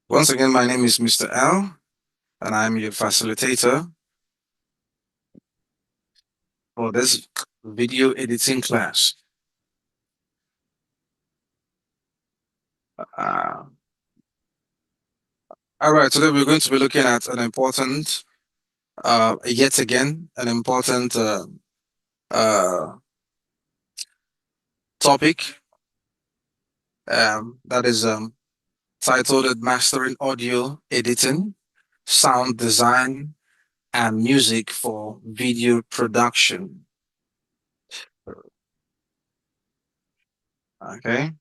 Once again, my name is Mr. L, and I'm your facilitator for this video editing class. Uh, all right, today we're going to be looking at an important, yet again, an important uh, topic that is titled Mastering Audio Editing, Sound Design, and Music for Video Production. Okay,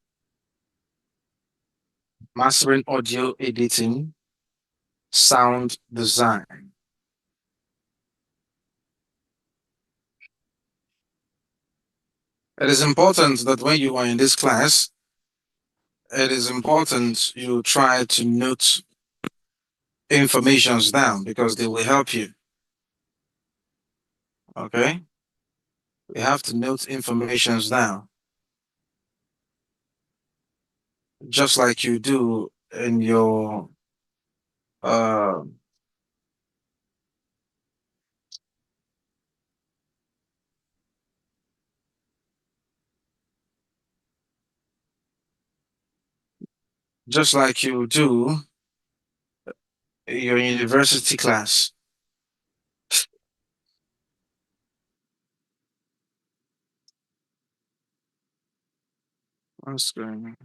Mastering Audio Editing, Sound Design. It is important that when you are in this class, it is important you try to note informations down because they will help you. Okay? You have to note informations down, just like you do in your uh, just like you do in your university class. What's going on?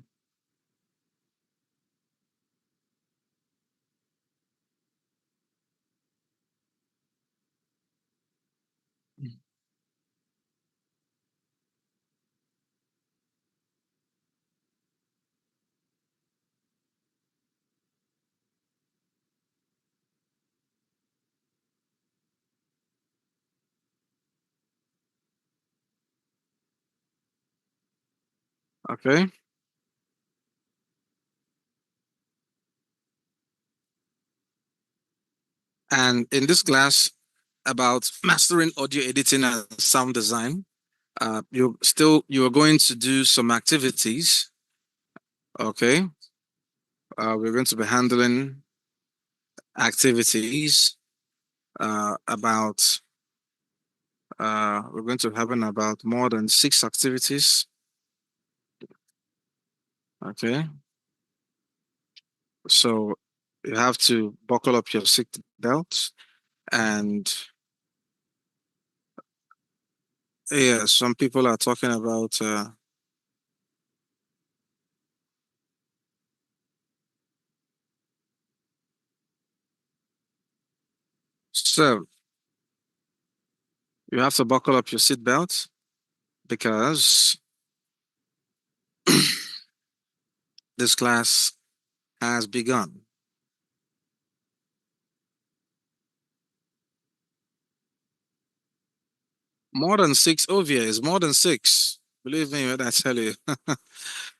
Okay? And in this class about mastering audio editing and sound design, you are going to do some activities. Okay? We're going to be handling activities about we're going to have about more than 6 activities. Okay, so you have to buckle up your seat belt, and yeah, some people are talking about so you have to buckle up your seat belt because this class has begun. More than six, Ovia is more than six. Believe me when I tell you,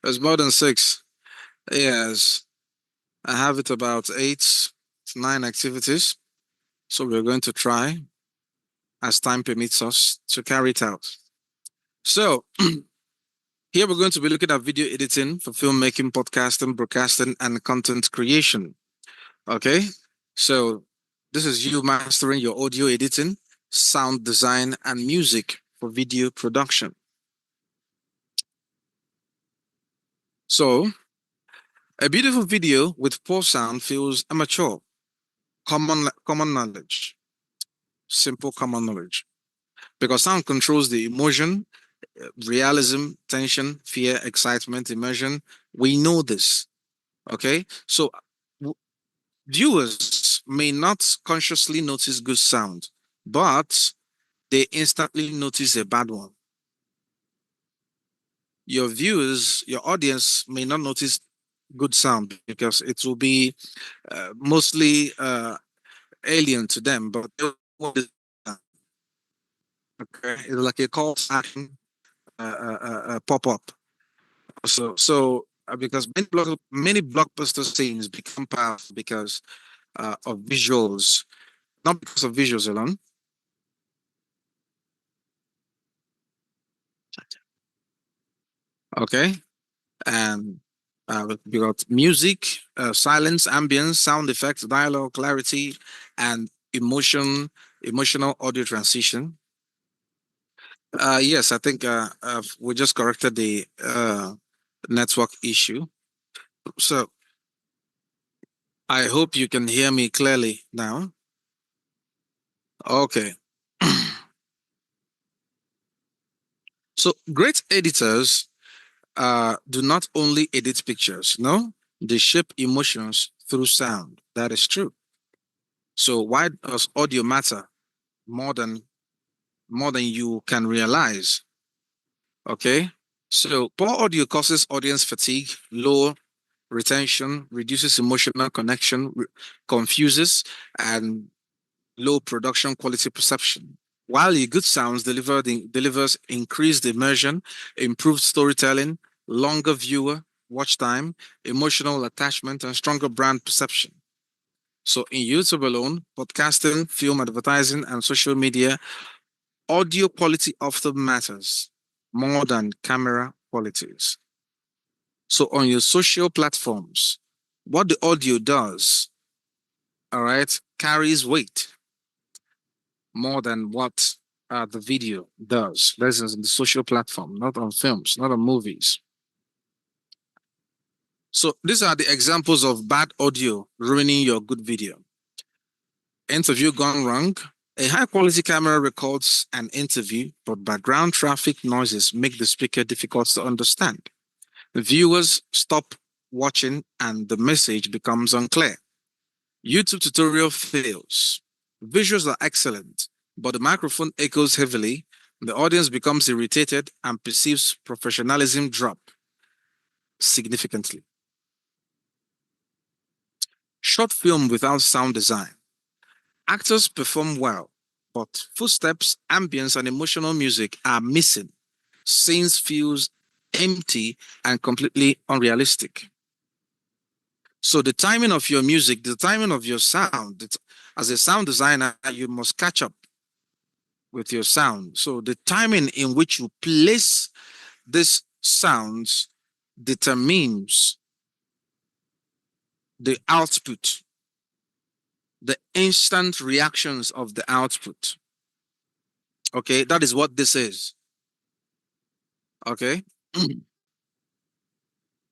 it's more than six. Yes, I have it about 8 to 9 activities. So we're going to try as time permits us to carry it out. So here we're going to be looking at video editing for filmmaking, podcasting, broadcasting, and content creation. Okay. So this is you mastering your audio editing, sound design, and music for video production. So a beautiful video with poor sound feels amateur. Common knowledge, simple common knowledge, because sound controls the emotion, realism, tension, fear, excitement, immersion. We know this. Okay. So viewers may not consciously notice good sound, but they instantly notice a bad one. Your viewers, your audience may not notice good sound because it will be mostly alien to them, but okay, it's like a call to action pop up. Because many blockbuster scenes become powerful because of visuals, not because of visuals alone. Okay, and We got music, silence, ambience, sound effects, dialogue, clarity, and emotional audio transition. Yes, I think we just corrected the network issue. So I hope you can hear me clearly now. Okay. So great editors do not only edit pictures, no, they shape emotions through sound. That is true. So why does audio matter more than you can realize? Okay. So poor audio causes audience fatigue, low retention, reduces emotional connection, confuses, and low production quality perception. While a good sounds delivers increased immersion, improved storytelling, longer viewer watch time, emotional attachment, and stronger brand perception. So in YouTube alone, podcasting, film advertising, and social media, audio quality often matters more than camera qualities. So on your social platforms, what the audio does, all right, carries weight more than what the video does. This is on the social platform, not on films, not on movies. So these are the examples of bad audio ruining your good video. Interview gone wrong. A high quality camera records an interview, but background traffic noises make the speaker difficult to understand. Viewers stop watching and the message becomes unclear. YouTube tutorial fails. Visuals are excellent, but the microphone echoes heavily. The audience becomes irritated and perceives professionalism drop significantly. Short film without sound design. Actors perform well, but footsteps, ambience, and emotional music are missing. Scenes feels empty and completely unrealistic. So the timing of your music, the timing of your sound, as a sound designer, you must catch up with your sound. So the timing in which you place these sounds determines the output, the instant reactions of the output. Okay, that is what this is. Okay.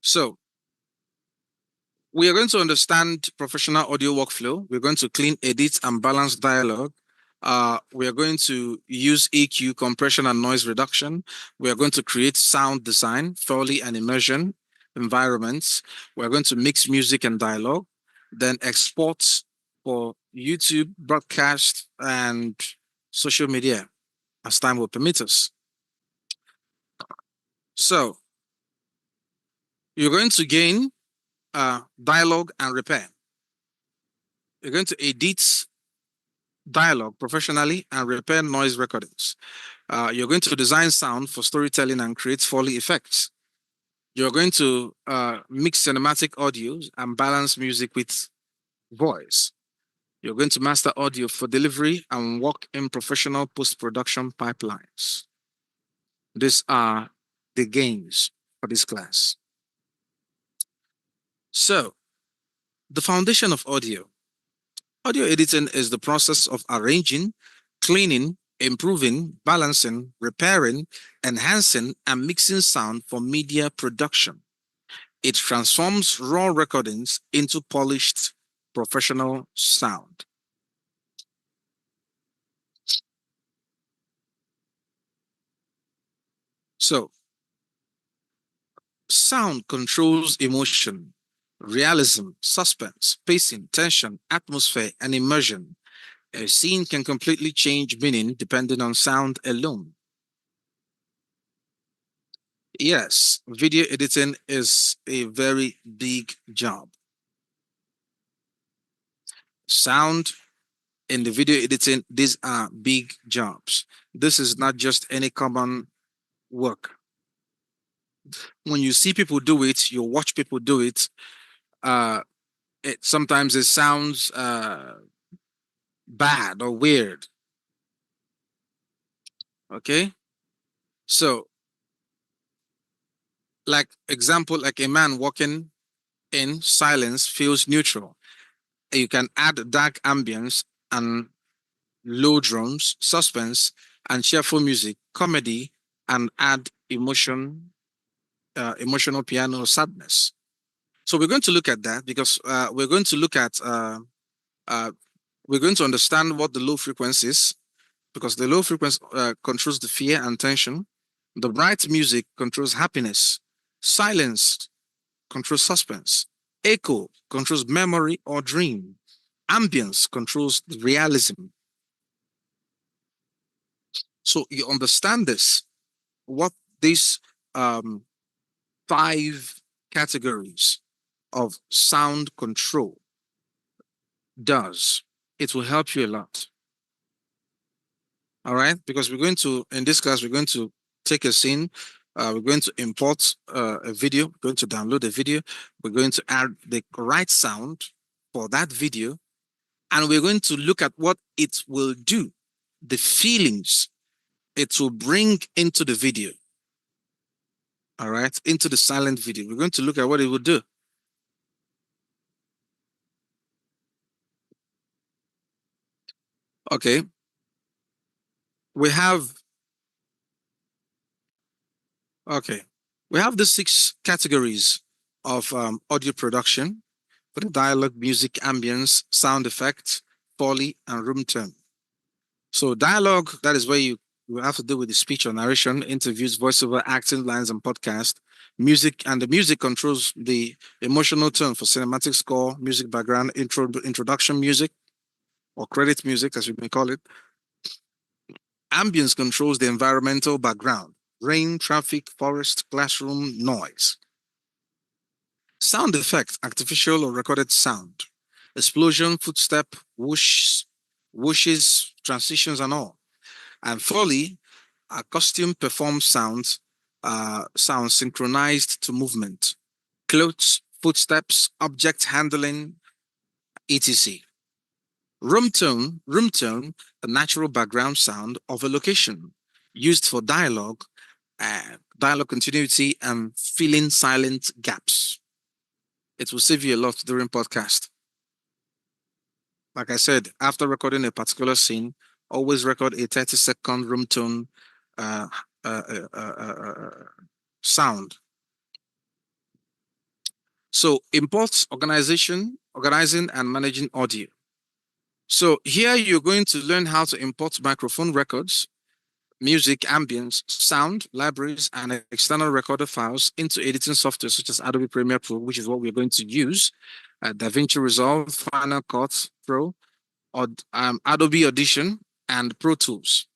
So we are going to understand professional audio workflow. We're going to clean, edit, and balance dialogue. We are going to use EQ, compression, and noise reduction. We are going to create sound design, Foley and immersion environments. We're going to mix music and dialogue, then export for YouTube, broadcast, and social media as time will permit us. So you're going to gain dialogue and repair. You're going to edit dialogue professionally and repair noise recordings. You're going to design sound for storytelling and create Foley effects. You're going to mix cinematic audios and balance music with voice. You're going to master audio for delivery and work in professional post production pipelines. These are the gains for this class. So, the foundation of audio. Audio editing is the process of arranging, cleaning, improving, balancing, repairing, enhancing, and mixing sound for media production. It transforms raw recordings into polished professional sound. So, sound controls emotion, realism, suspense, pacing, tension, atmosphere, and immersion. A scene can completely change meaning depending on sound alone. Yes, video editing is a very big job. Sound in the video editing, these are big jobs. This is not just any common work. When you see people do it, you watch people do it. Uh, sometimes it sounds bad or weird. Okay, so Like example, like a man walking in silence feels neutral. You can add dark ambience and low drums, suspense, and cheerful music, comedy, and add emotional piano sadness. So we're going to look at that because uh, we're going to understand what the low frequency is because the low frequency controls the fear and tension. The bright music controls happiness. Silence controls suspense. Echo controls memory or dream. Ambience controls the realism. So you understand this, what these um, five categories of sound control does. It will help you a lot. All right, because we're going to in this class we're going to take a scene. We're going to import a video. We're going to download a video. We're going to add the right sound for that video, and we're going to look at what it will do, the feelings it will bring into the video. All right, into the silent video. We're going to look at what it will do. Okay, we have okay, we have the six categories of audio production for the dialogue, music, ambience, sound effects, foley, and room tone. So dialogue, that is where you have to do with the speech or narration, interviews, voiceover, acting, lines, and podcast. Music, and the music controls the emotional tone for cinematic score, music background, introduction music, or credit music, as we may call it. Ambience controls the environmental background, rain, traffic, forest, classroom, noise. Sound effects, artificial or recorded sound, explosion, footstep, whoosh, whooshes, transitions, and all. And Foley, a costume performed sounds synchronized to movement, clothes, footsteps, object handling, etc. Room tone, a natural background sound of a location, used for dialogue continuity, and filling silent gaps. It will save you a lot during podcast. Like I said, after recording a particular scene, always record a 30-second room tone uh, uh, uh, uh, uh, uh, sound. So imports organizing and managing audio. So here you're going to learn how to import microphone records, music, ambience, sound, libraries, and external recorder files into editing software such as Adobe Premiere Pro, which is what we're going to use, DaVinci Resolve, Final Cut Pro, or Adobe Audition, and Pro Tools.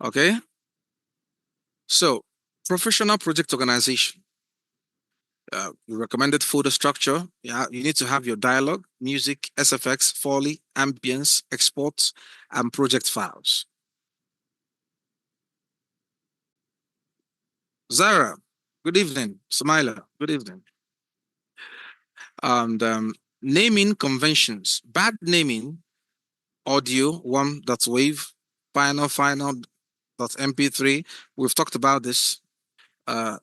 Okay, so professional project organization. Recommended folder structure. Yeah, you need to have your dialogue, music, SFX, Foley, ambience, exports, and project files. Zara, good evening. Samaila, good evening. And naming conventions. Bad naming, audio, one.wave, final.mp3. We've talked about this. Uh,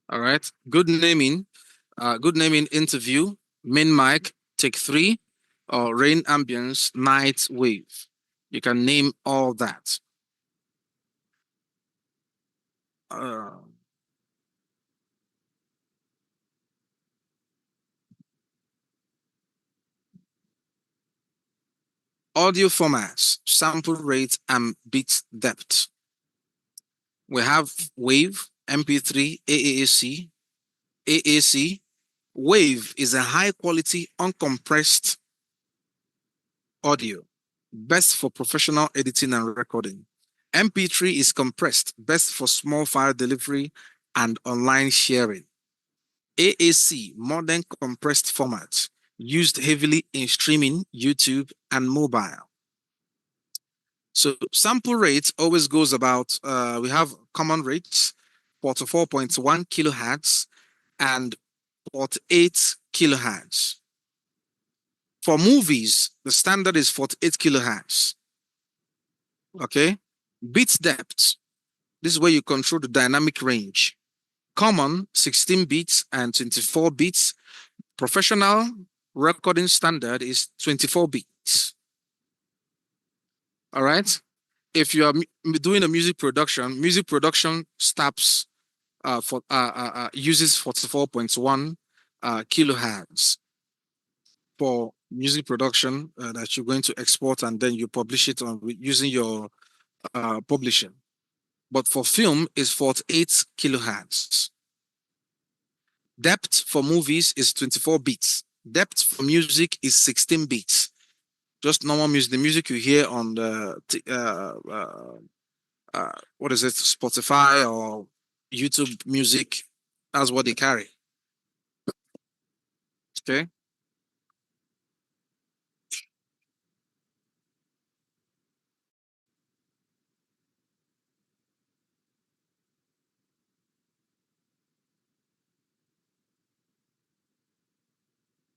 all right. Good naming interview, main mic, take three, or rain ambience, night wave. You can name all that. Uh, audio formats, sample rate, and bit depth. We have wave, MP3, AAC. AAC. Wave is a high quality, uncompressed audio, best for professional editing and recording. MP3 is compressed, best for small file delivery and online sharing. AAC, modern compressed format, used heavily in streaming, YouTube, and mobile. So sample rate always goes about, we have common rates, 44.1 kilohertz and 48 kilohertz. For movies, the standard is 48 kilohertz. Okay. Bit depth. This is where you control the dynamic range. Common, 16 bits and 24 bits. Professional recording standard is 24 bits. All right. If you are doing a music production stops for uses 44.1 kilohertz for music production that you're going to export and then you publish it on using your publishing. But for film is 48 kilohertz. Depth for movies is 24 bits. Depth for music is 16 bits. Just normal music, the music you hear on the what is it, Spotify or YouTube music, that's what they carry. Okay.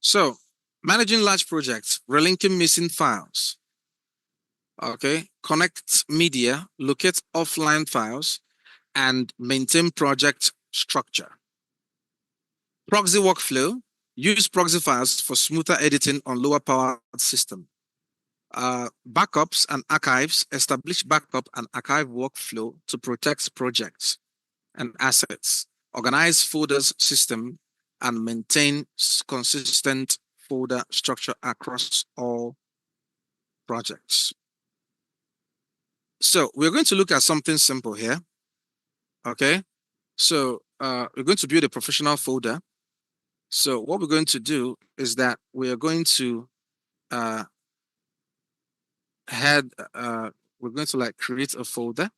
So managing large projects, relinking missing files. Okay. Connect media, locate offline files, and maintain project structure. Proxy workflow, use proxy files for smoother editing on lower powered system. Backups and archives, establish backup and archive workflow to protect projects and assets, organize folders system, and maintain consistent folder structure across all projects. So we're going to look at something simple here. Okay. So we're going to build a professional folder. So what we're going to do is that we are going to uh, head, we're going to like create a folder.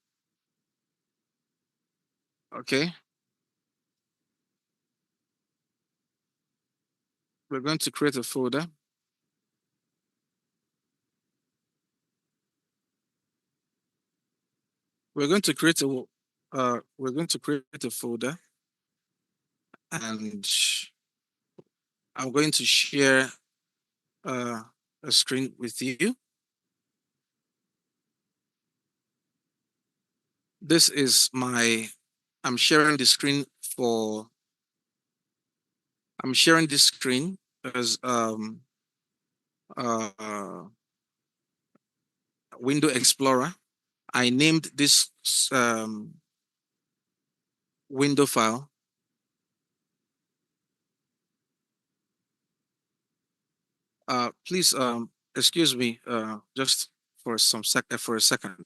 Okay. We're going to create a folder. We're going to create a folder, and I'm going to share uh, a screen with you. This is my, I'm sharing the screen for, I'm sharing this screen as uh, Window Explorer. I named this window file please excuse me just for for a second.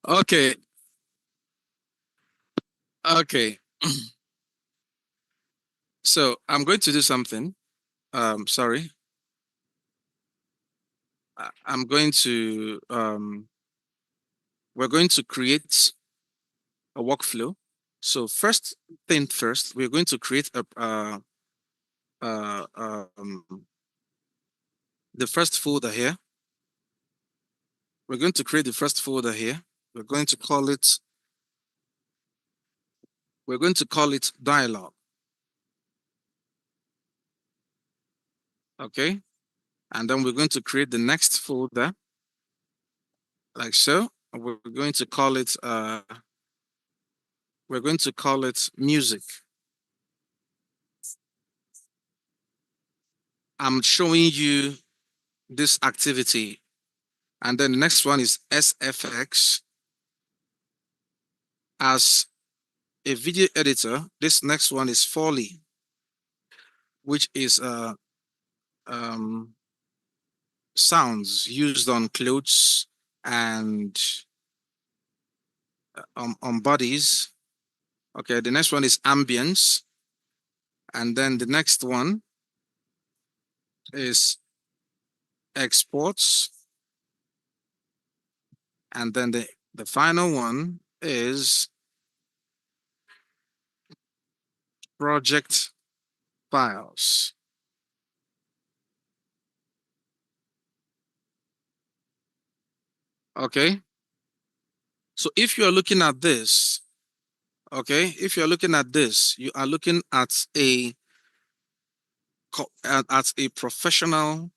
Okay, okay. So I'm going to do something. Sorry. I'm going to we're going to create a workflow. So first thing first, we're going to create a uh, um, the first folder here. We're going to create the first folder here. We're going to call it We're going to call it dialogue. Okay. And then we're going to create the next folder like so. We're going to call it music. I'm showing you this activity. And then the next one is SFX. As a video editor, this next one is Foley, which is um, sounds used on clothes and on bodies. Okay, the next one is ambience. And then the next one is exports. And then the final one is project files. Okay. So if you are looking at this, okay, if you're looking at this, you are looking at a professional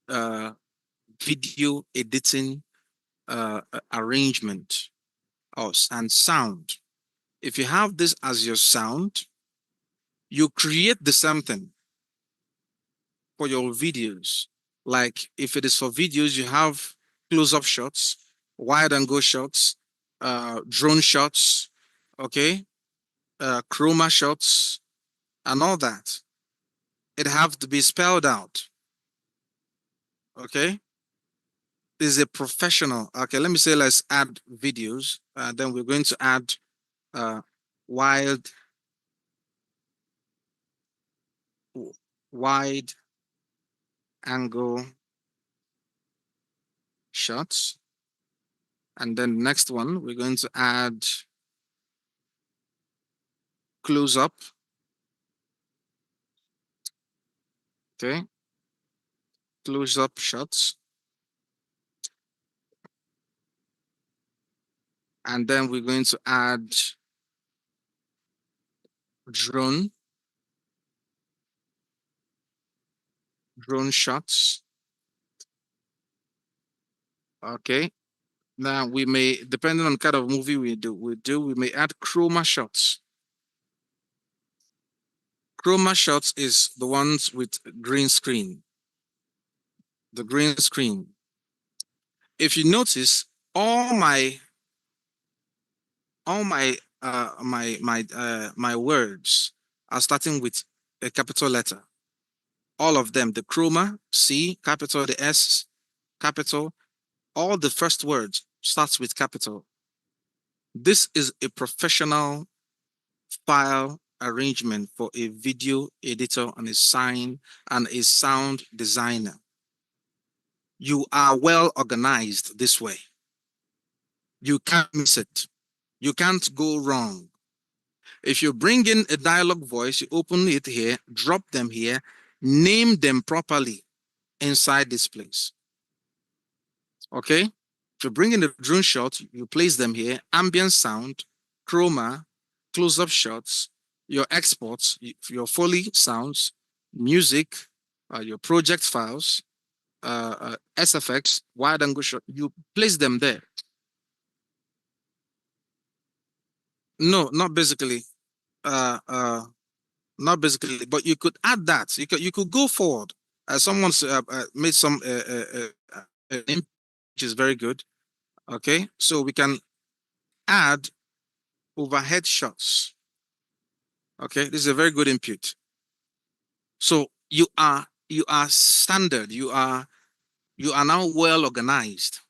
uh, video editing arrangement and sound. If you have this as your sound, you create the something for your videos. Like if it is for videos, you have close-up shots, wide angle shots, drone shots, okay, chroma shots, and all that. It have to be spelled out, okay? This is a professional. Okay, let me say let's add videos. Then we're going to add uh, wide, wide angle shots. And then next one, we're going to add close up. Okay, close up shots. And then we're going to add drone, drone shots. Okay. Now we may, depending on kind of movie we may add chroma shots. Chroma shots is the ones with green screen. The green screen. If you notice, all my my words are starting with a capital letter. All of them, the chroma, C, capital, the S, capital, all the first words starts with capital. This is a professional file arrangement for a video editor and a sound designer. You are well organized this way. You can't miss it. You can't go wrong. If you bring in a dialogue voice, you open it here, drop them here, name them properly inside this place. Okay? If you bring in a drone shot, you place them here, ambient sound, chroma, close-up shots, your exports, your Foley sounds, music, your project files, SFX, wide angle shot, you place them there. No, not basically. Uh, uh, Not basically, but you could add that. You could go forward. Someone's made some which is very good. Okay, so we can add overhead shots. Okay, this is a very good input. So you are standard. You are now well organized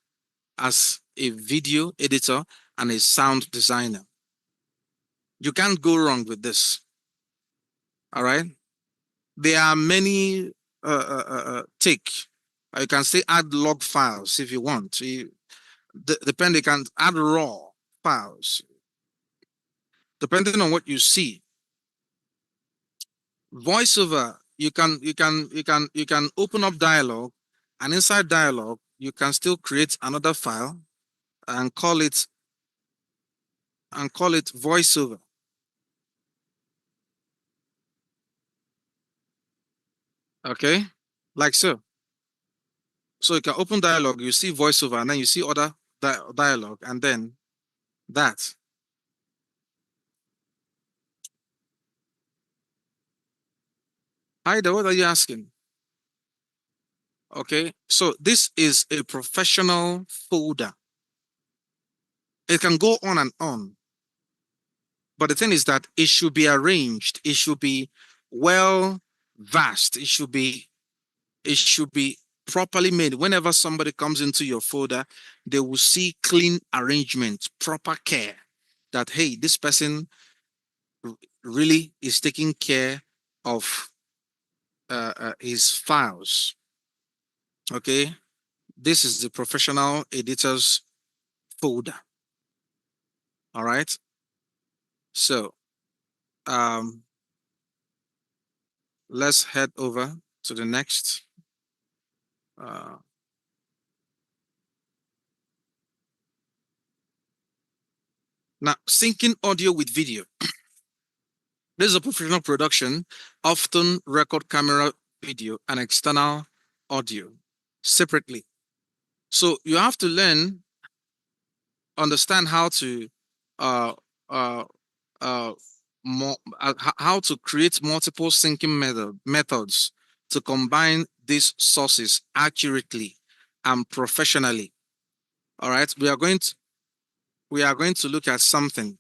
as a video editor and a sound designer. You can't go wrong with this. All right. There are many take. You can say add log files if you want. Depend. You can add raw files depending on what you see. Voiceover. You can open up dialogue, and inside dialogue you can still create another file and call it voiceover. Okay, like so. So you can open dialogue, you see voiceover, and then you see other dialogue, and then that. Either, what are you asking? Okay, so this is a professional folder. It can go on and on, but the thing is that it should be arranged. It should be well vast. It should be properly made. Whenever somebody comes into your folder, they will see clean arrangement, proper care. That hey, this person really is taking care of his files. Okay, this is the professional editor's folder. All right. So um, let's head over to the next. Uh, Now, syncing audio with video. This is a professional production, often record camera, video, and external audio separately. So you have to understand how to uh, uh, uh, how to create multiple syncing methods to combine these sources accurately and professionally. All right, we are going to look at something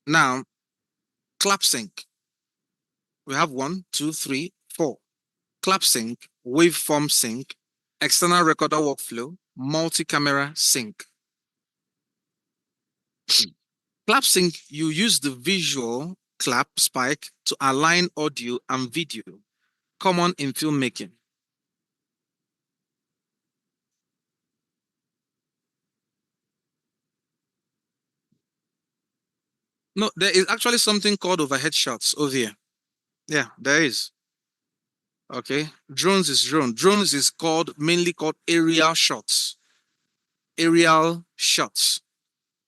now. Clap sync. We have one, two, three, four. Clap sync, waveform sync, external recorder workflow, multi-camera sync. Clap sync, you use the visual clap spike to align audio and video, common in filmmaking. No, there is actually something called overhead shots over here. Yeah, there is. Okay. Drones is drone. Drones is mainly called aerial shots. Aerial shots.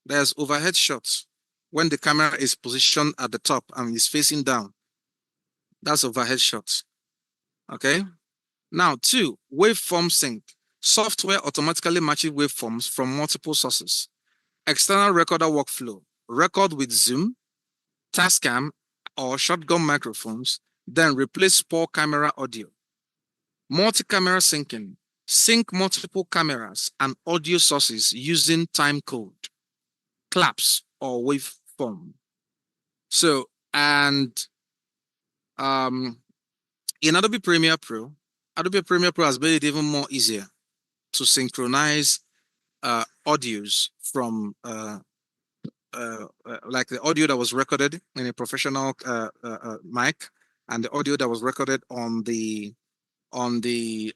There's overhead shots when the camera is positioned at the top and is facing down. That's overhead shots. Okay. Now, two, waveform sync. Software automatically matches waveforms from multiple sources. External recorder workflow. Record with Zoom, Tascam, or shotgun microphones, then replace poor camera audio. Multi-camera syncing. Sync multiple cameras and audio sources using time code, claps, or waveform. So, and um, in Adobe Premiere Pro has made it even more easier to synchronize audios from like the audio that was recorded in a professional mic and the audio that was recorded on the on the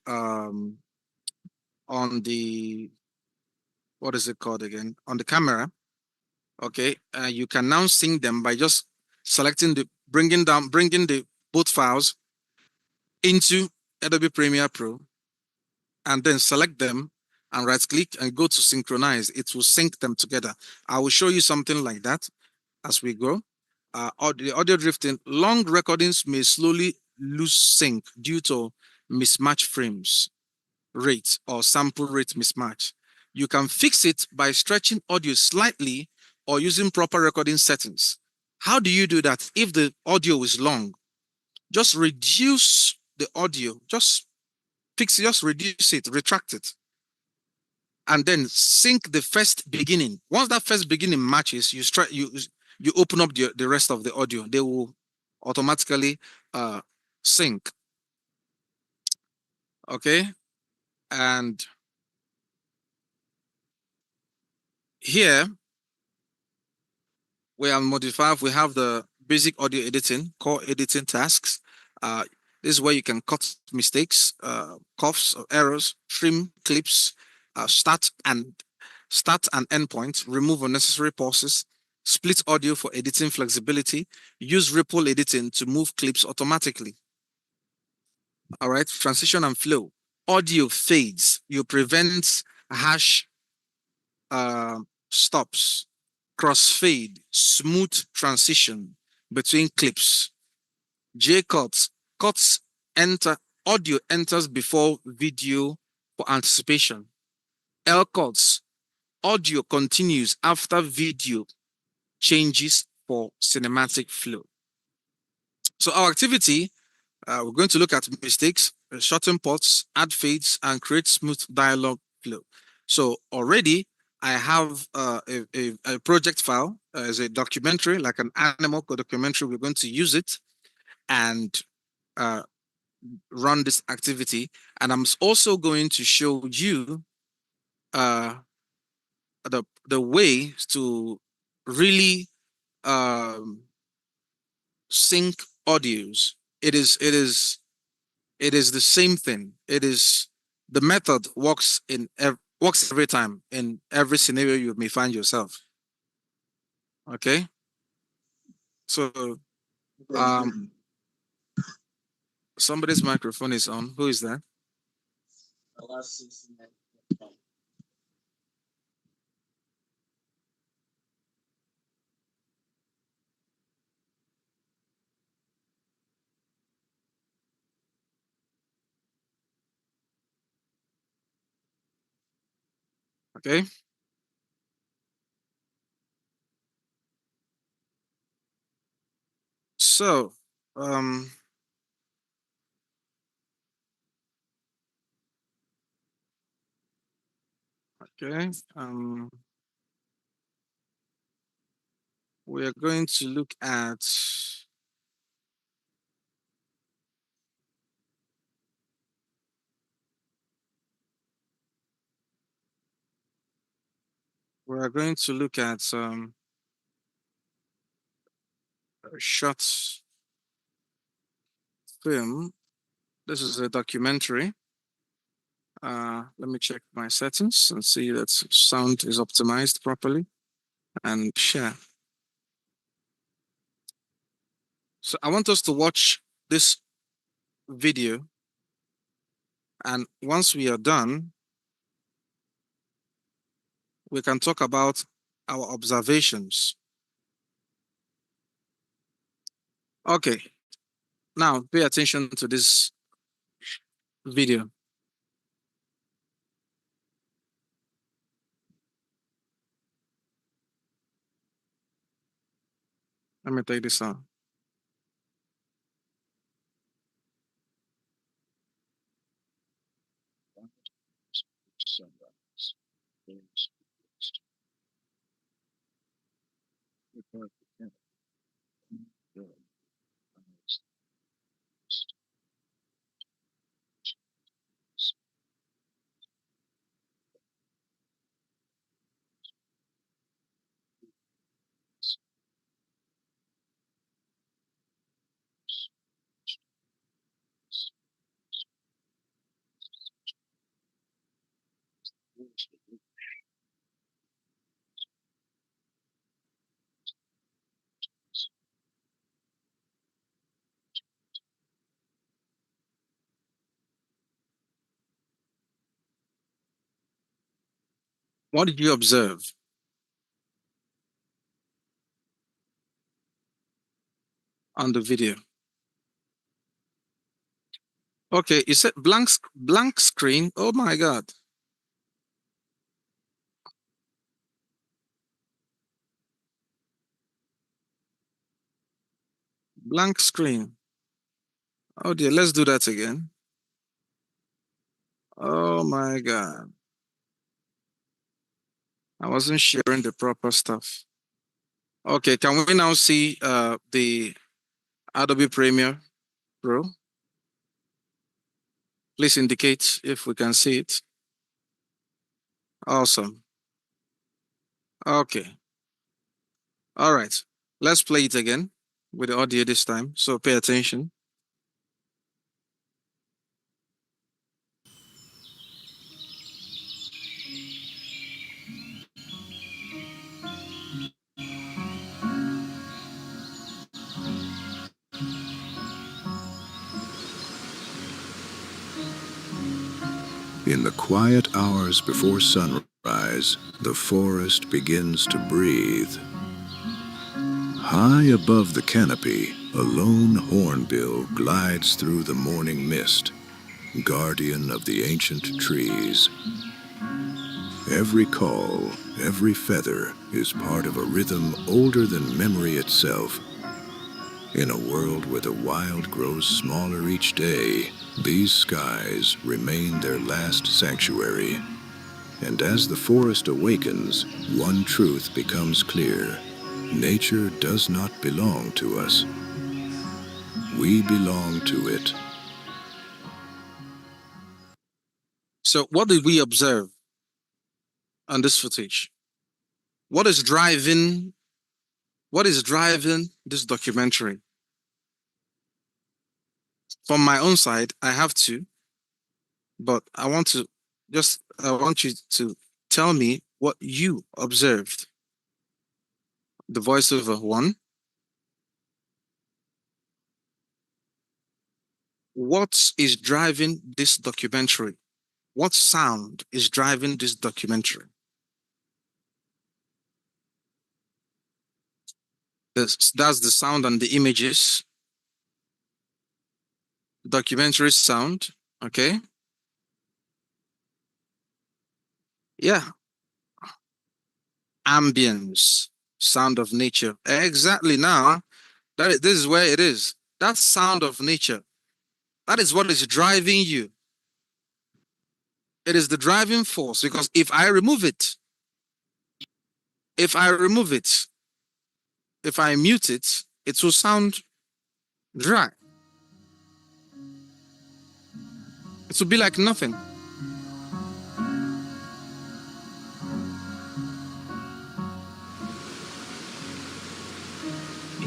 what is it called again, on the camera. Okay, you can now sync them by just selecting the bringing the both files into Adobe Premiere Pro and then select them and right click and go to synchronize. It will sync them together. I will show you something like that as we go. The audio drifting, long recordings may slowly lose sync due to mismatch frames rate or sample rate mismatch. You can fix it by stretching audio slightly or using proper recording settings. How do you do that? If the audio is long, just reduce the audio, just reduce it, retract it, and then sync the first beginning. Once that first beginning matches, you open up the rest of the audio. They will automatically sync. Okay, and here we have modified. We have the basic audio editing, core editing tasks. Uh, this is where you can cut mistakes, coughs, or errors, trim clips, start and end point, remove unnecessary pauses, split audio for editing flexibility, use ripple editing to move clips automatically. All right, transition and flow. Audio fades. You prevent harsh uh, stops, crossfade, smooth transition between clips. J cuts audio enters before video for anticipation. L chords, audio continues after video changes for cinematic flow. So our activity, we're going to look at mistakes, shorten parts, add fades, and create smooth dialogue flow. So already I have a project file as a documentary, like an animal documentary. We're going to use it and uh, run this activity. And I'm also going to show you uh, the way to really um, sync audios. It is the same thing. It is the method works every time in every scenario you may find yourself. Okay, so um, somebody's microphone is on. Who is that? Okay, so um, okay, we are going to look at. We are going to look at a short film. This is a documentary. Let me check my settings and see that sound is optimized properly and share. So I want us to watch this video, and once we are done, we can talk about our observations. Okay, now pay attention to this video. Let me take this out. What did you observe on the video? Okay, you said blank screen. Oh my God. Blank screen. Oh dear, let's do that again. Oh my God. I wasn't sharing the proper stuff. Okay, can we now see the Adobe Premiere Pro? Please indicate if we can see it. Awesome. Okay. All right. Let's play it again with the audio this time. So pay attention. In the quiet hours before sunrise, the forest begins to breathe. High above the canopy, a lone hornbill glides through the morning mist, guardian of the ancient trees. Every call, every feather is part of a rhythm older than memory itself. In a world where the wild grows smaller each day, these skies remain their last sanctuary. And as the forest awakens, one truth becomes clear. Nature does not belong to us. We belong to it. So, what did we observe on this footage? What is driving? What is driving this documentary? From my own side, I have two, but I want you to tell me what you observed. The voiceover one. What is driving this documentary? What sound is driving this documentary? That's the sound and the images. Documentary sound. Okay. Yeah. Ambience. Sound of nature. Exactly. Now, this is where it is. That sound of nature. That is what is driving you. It is the driving force because if I remove it, if I remove it, if I mute it, it will sound dry. It will be like nothing.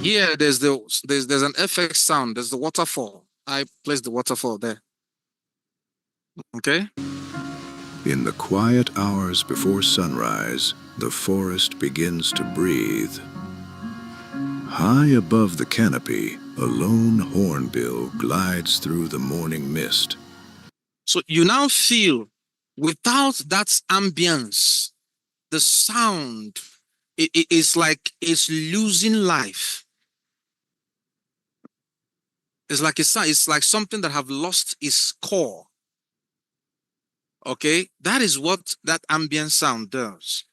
Here, there's an FX sound. There's the waterfall. I placed the waterfall there. Okay. In the quiet hours before sunrise, the forest begins to breathe. High above the canopy, a lone hornbill glides through the morning mist. So you now feel, without that ambience, the sound is like it's losing life. It's like something that have lost its core. Okay, that is what that ambient sound does.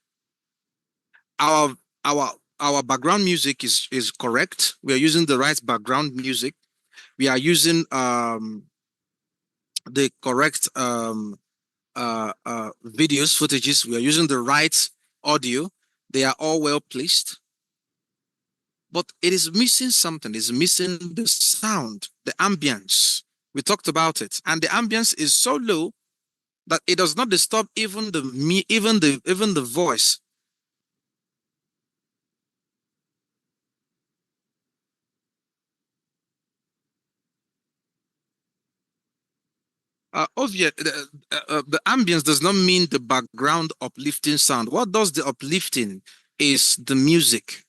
Our our our background music is correct. We are using the right background music. We are using the correct videos, footages. We are using the right audio. They are all well placed. But it is missing something. It's missing the sound, the ambience. We talked about it, and the ambience is so low that it does not disturb even the voice. Obvious, the ambience does not mean the background uplifting sound. What does the uplifting is the music.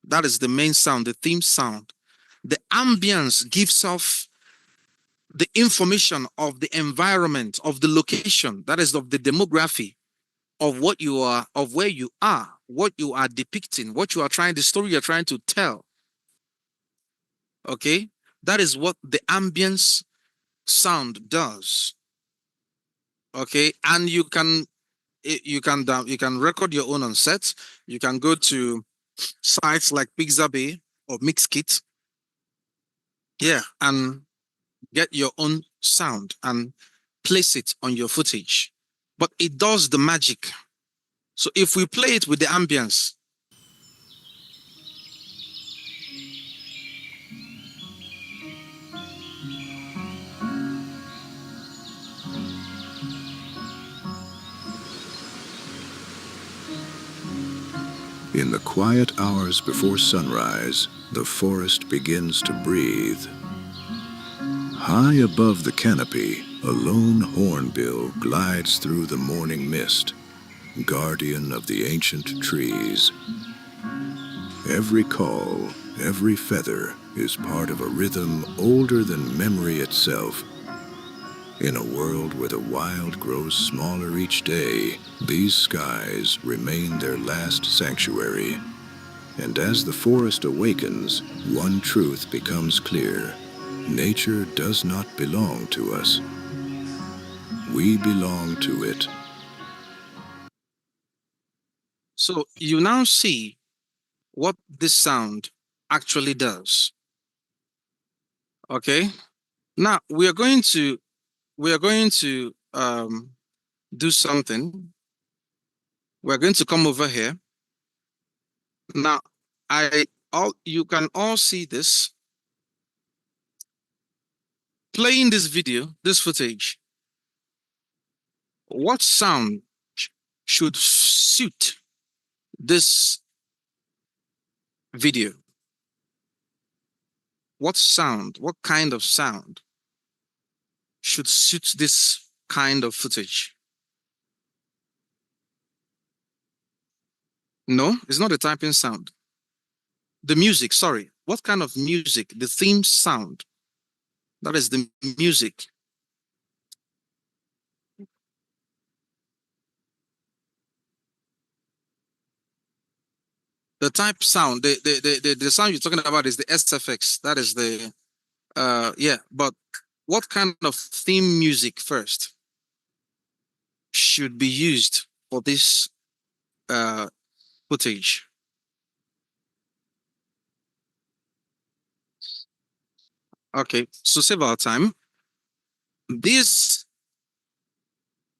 That is the main sound, the theme sound. The ambience gives off the information of the environment, of the location, that is of the demography of what you are, of where you are, what you are depicting, what you are trying, the story you're trying to tell. Okay, that is what the ambience sound does. Okay, and you can record your own on set. You can go to sites like Pixabay or Mixkit, yeah, and get your own sound and place it on your footage. But it does the magic. So if we play it with the ambience, In the quiet hours before sunrise, the forest begins to breathe. High above the canopy, a lone hornbill glides through the morning mist, guardian of the ancient trees. Every call, every feather is part of a rhythm older than memory itself. In a world where the wild grows smaller each day, these skies remain their last sanctuary. And as the forest awakens, one truth becomes clear. Nature does not belong to us. We belong to it. So you now see what this sound actually does. Okay. Now we are going to do something. We're going to come over here. Now, I all you can all see this. Playing this video, this footage. What sound should suit this video? What sound, what kind of sound should suit this kind of footage? No, it's not a typing sound. The music, sorry. What kind of music? The theme sound. That is the music. The type sound, the sound you're talking about is the SFX. That is the yeah, but what kind of theme music first should be used for this uh footage? Okay, so save our time. This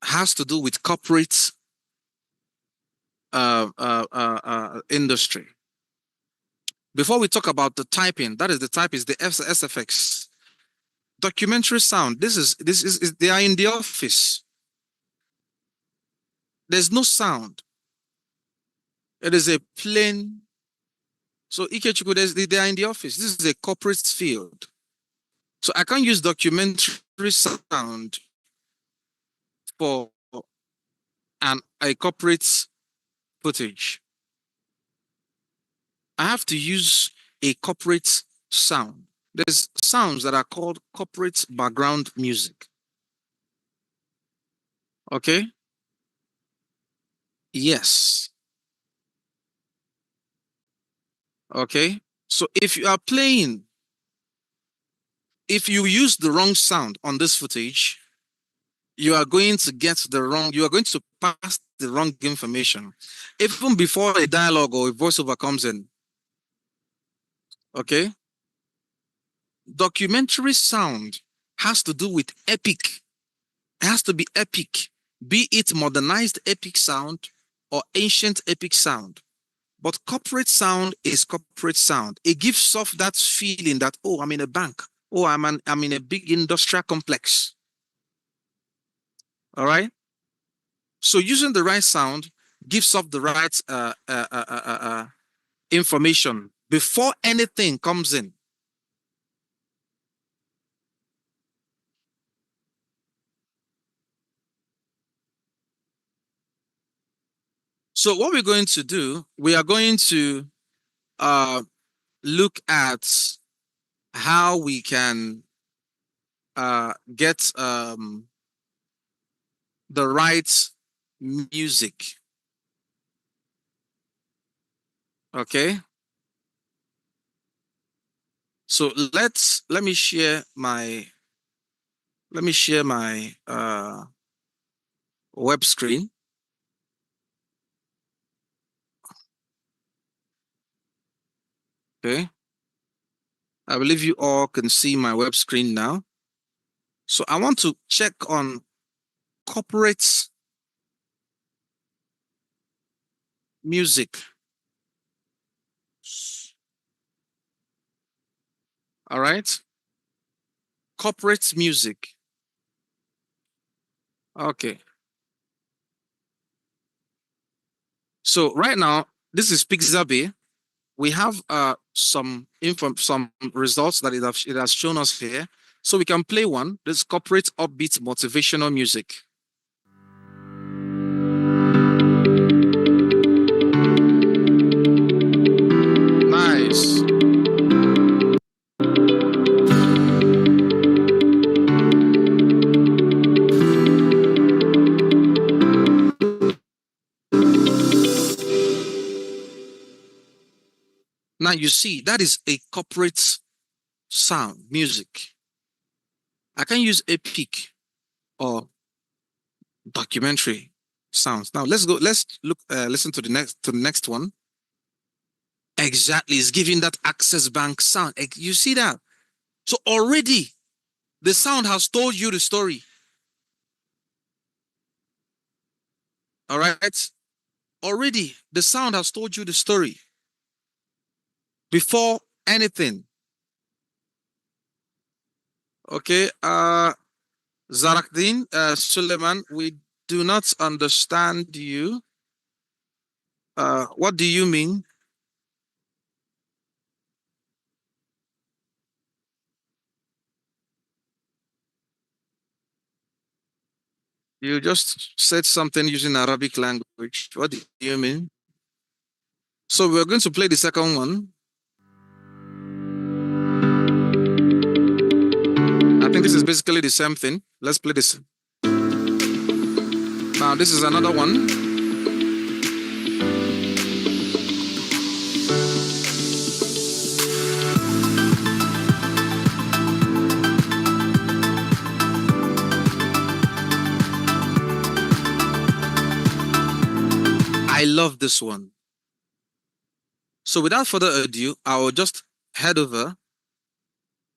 has to do with corporate industry. Before we talk about the typing, that is the type is the SFX. Documentary sound. This is they are in the office. There's no sound. It is a plain. So Ikechukwu, they are in the office. This is a corporate field. So I can't use documentary sound for a corporate footage. I have to use a corporate sound. There's sounds that are called corporate background music. Okay? Yes. Okay? So if you are playing, if you use the wrong sound on this footage, you are going to you are going to pass the wrong information. Even before a dialogue or a voiceover comes in. Okay? Documentary sound has to do with epic. It has to be epic, be it modernized epic sound or ancient epic sound. But corporate sound is corporate sound. It gives off that feeling that, oh, I'm in a bank. Oh, I'm in a big industrial complex. All right. So using the right sound gives off the right information before anything comes in. So what we're going to do, we are going to look at how we can get the right music. Okay. So let me share my web screen. Okay. I believe you all can see my web screen now. So I want to check on corporate music. All right. Corporate music. Okay. So right now, this is Pixabay. We have some results that it has shown us here. So we can play one. This corporate upbeat motivational music. Nice. Now you see that is a corporate sound music. I can use epic or documentary sounds. Now let's go. Let's look. Listen to the next one. Exactly, it's giving that Access Bank sound. You see that? So already the sound has told you the story. All right. Already the sound has told you the story before anything. Okay. Zarakdin, Suleiman, we do not understand you. What do you mean? You just said something using Arabic language. What do you mean? So we're going to play the second one. I think this is basically the same thing. Let's play this. Now this is another one. I love this one. So without further ado, I will just head over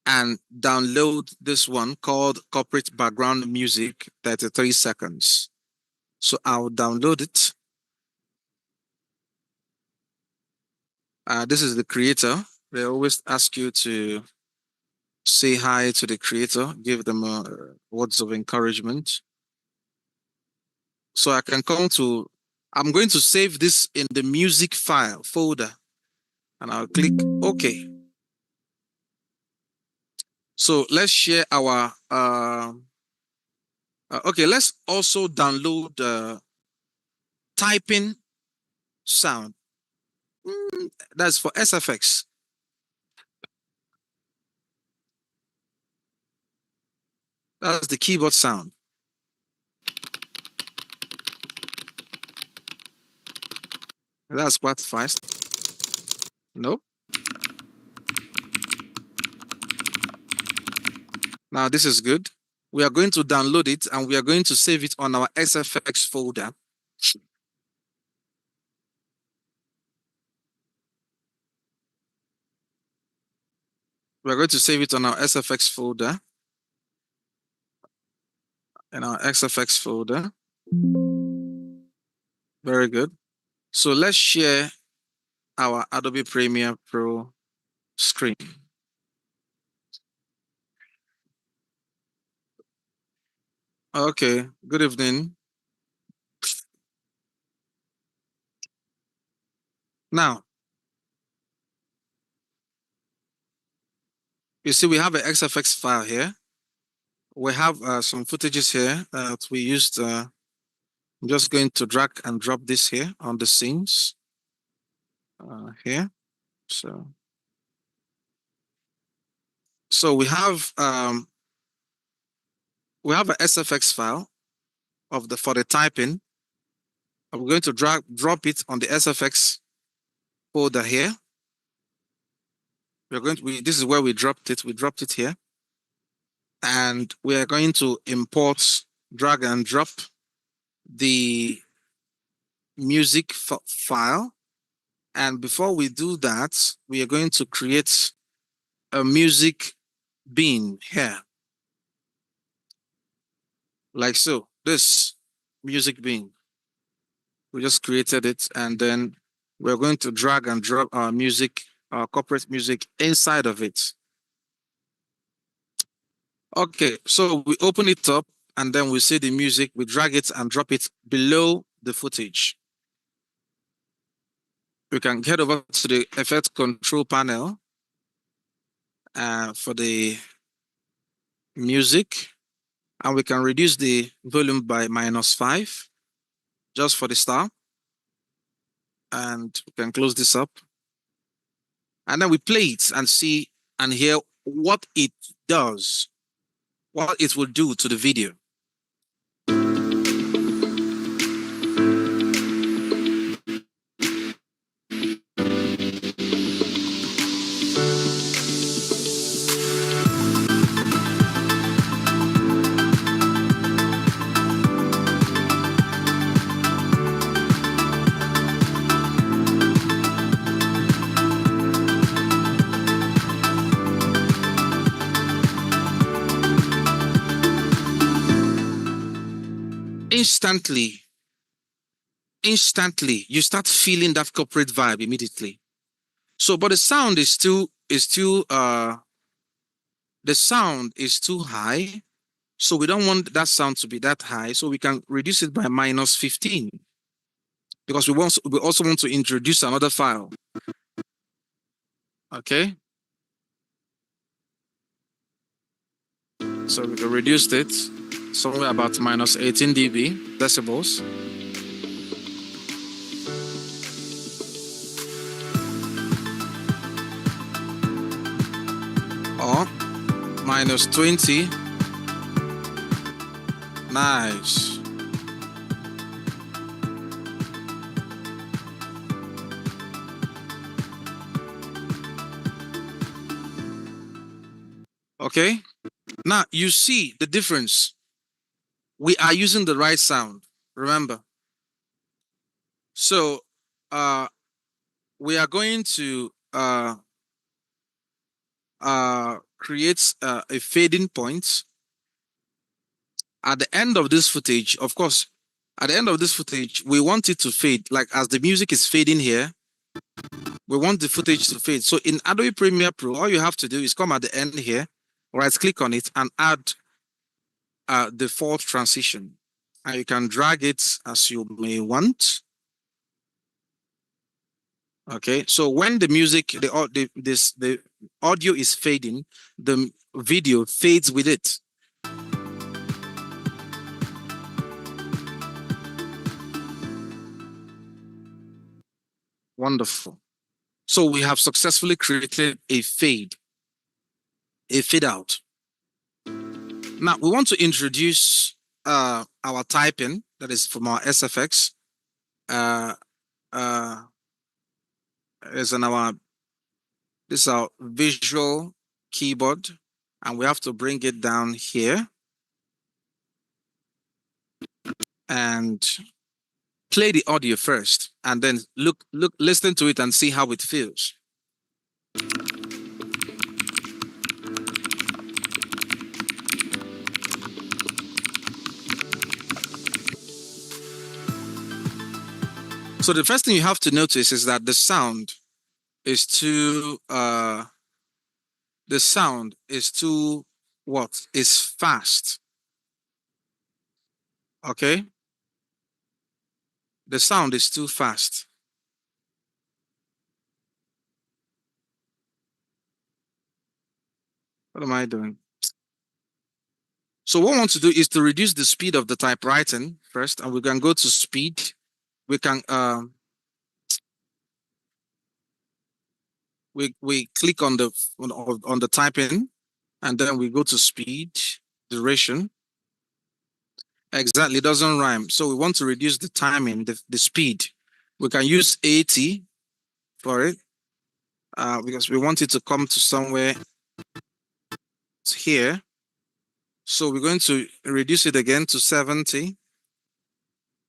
and download this one called Corporate Background Music, 33 seconds. So I'll download it. This is the creator. They always ask you to say hi to the creator, give them words of encouragement. So I can come to, I'm going to save this in the music file folder and I'll click OK. So let's share our, okay, let's also download typing sound. That's for SFX. That's the keyboard sound. That's quite fast. Nope. Now this is good. We are going to download it and we are going to save it on our SFX folder. We're going to save it on our SFX folder. In our SFX folder. Very good. So let's share our Adobe Premiere Pro screen. Okay, good evening. Now, you see we have an XFX file here. We have some footages here that we used. I'm just going to drag and drop this here on the scenes here. So we have an SFX file for the typing. I'm going to drop it on the SFX folder here. This is where we dropped it. We dropped it here. And we are going to import, drag and drop the music file. And before we do that, we are going to create a music bin here. Like so, this music bin. We just created it and then we're going to drag and drop our music, our corporate music inside of it. Okay, so we open it up and then we see the music, we drag it and drop it below the footage. We can head over to the effect control panel for the music, and we can reduce the volume by -5 just for the start. And we can close this up. And then we play it and see and hear what it does, what it will do to the video. instantly, you start feeling that corporate vibe immediately. So, but the sound is the sound is too high. So we don't want that sound to be that high. So we can reduce it by minus 15 because we also want to introduce another file. Okay. So we can reduce it somewhere about minus 18 dB decibels. Or minus 20. Nice. Okay. Now you see the difference. We are using the right sound. Remember. So we are going to create a fading point at the end of this footage. Of course, at the end of this footage, we want it to fade. Like as the music is fading here, we want the footage to fade. So in Adobe Premiere Pro, all you have to do is come at the end here, right click on it and add default transition. And you can drag it as you may want. Okay, so when the music, the audio is fading, the video fades with it. Wonderful. So we have successfully created a fade out. Now we want to introduce our typing that is from our SFX. Is in our this is our visual keyboard, and we have to bring it down here and play the audio first, and then listen to it and see how it feels. So the first thing you have to notice is that the sound is too what is fast. Okay, the sound is too fast. What am I doing? So what we want to do is to reduce the speed of the typewriting first, and we can go to speed. We can we click on the typing, and then we go to speed, duration. Exactly, doesn't rhyme. So we want to reduce the timing, the speed. We can use 80 for it because we want it to come to somewhere here. So we're going to reduce it again to 70.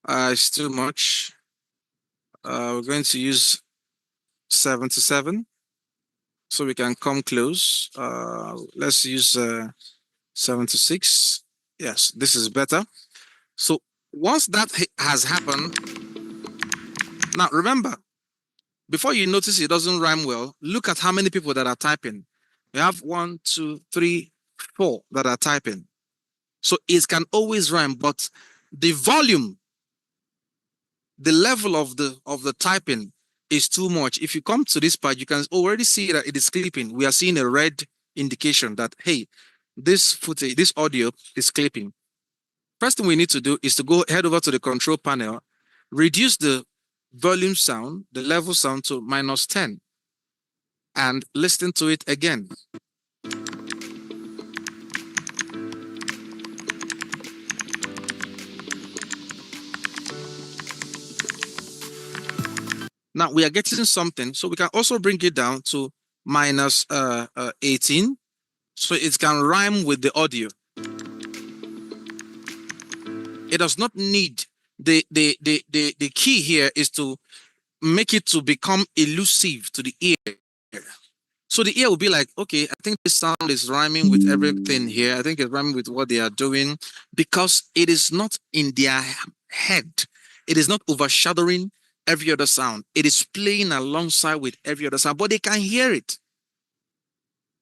It's too much. We're going to use 77. So we can come close. Let's use 76. Yes, this is better. So once that has happened, now remember, before you notice it doesn't rhyme well, look at how many people that are typing. We have 1, 2, 3, 4 that are typing. So it can always rhyme, but the volume, the level of the typing is too much. If you come to this part, you can already see that it is clipping. We are seeing a red indication that, hey, this footage, this audio is clipping. First thing we need to do is to head over to the control panel, reduce the volume sound, the level sound to minus 10, and listen to it again. Now we are getting something, so we can also bring it down to minus 18, so it can rhyme with the audio. It does not need the key here is to make it to become elusive to the ear. So the ear will be like, okay, I think this sound is rhyming with everything here. I think it's rhyming with what they are doing because it is not in their head. It is not overshadowing every other sound. It is playing alongside with every other sound, but they can hear it.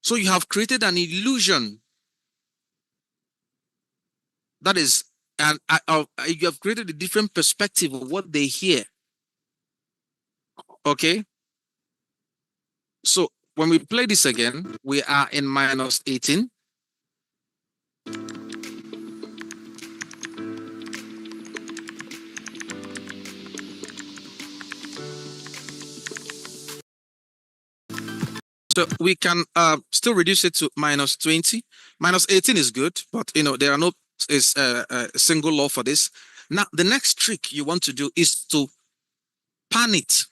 So you have created an illusion that is, and you have created a different perspective of what they hear. Okay. So when we play this again, we are in minus 18. So we can still reduce it to minus 20. Minus 18 is good, but there are no is a single law for this. Now the next trick you want to do is to pan it.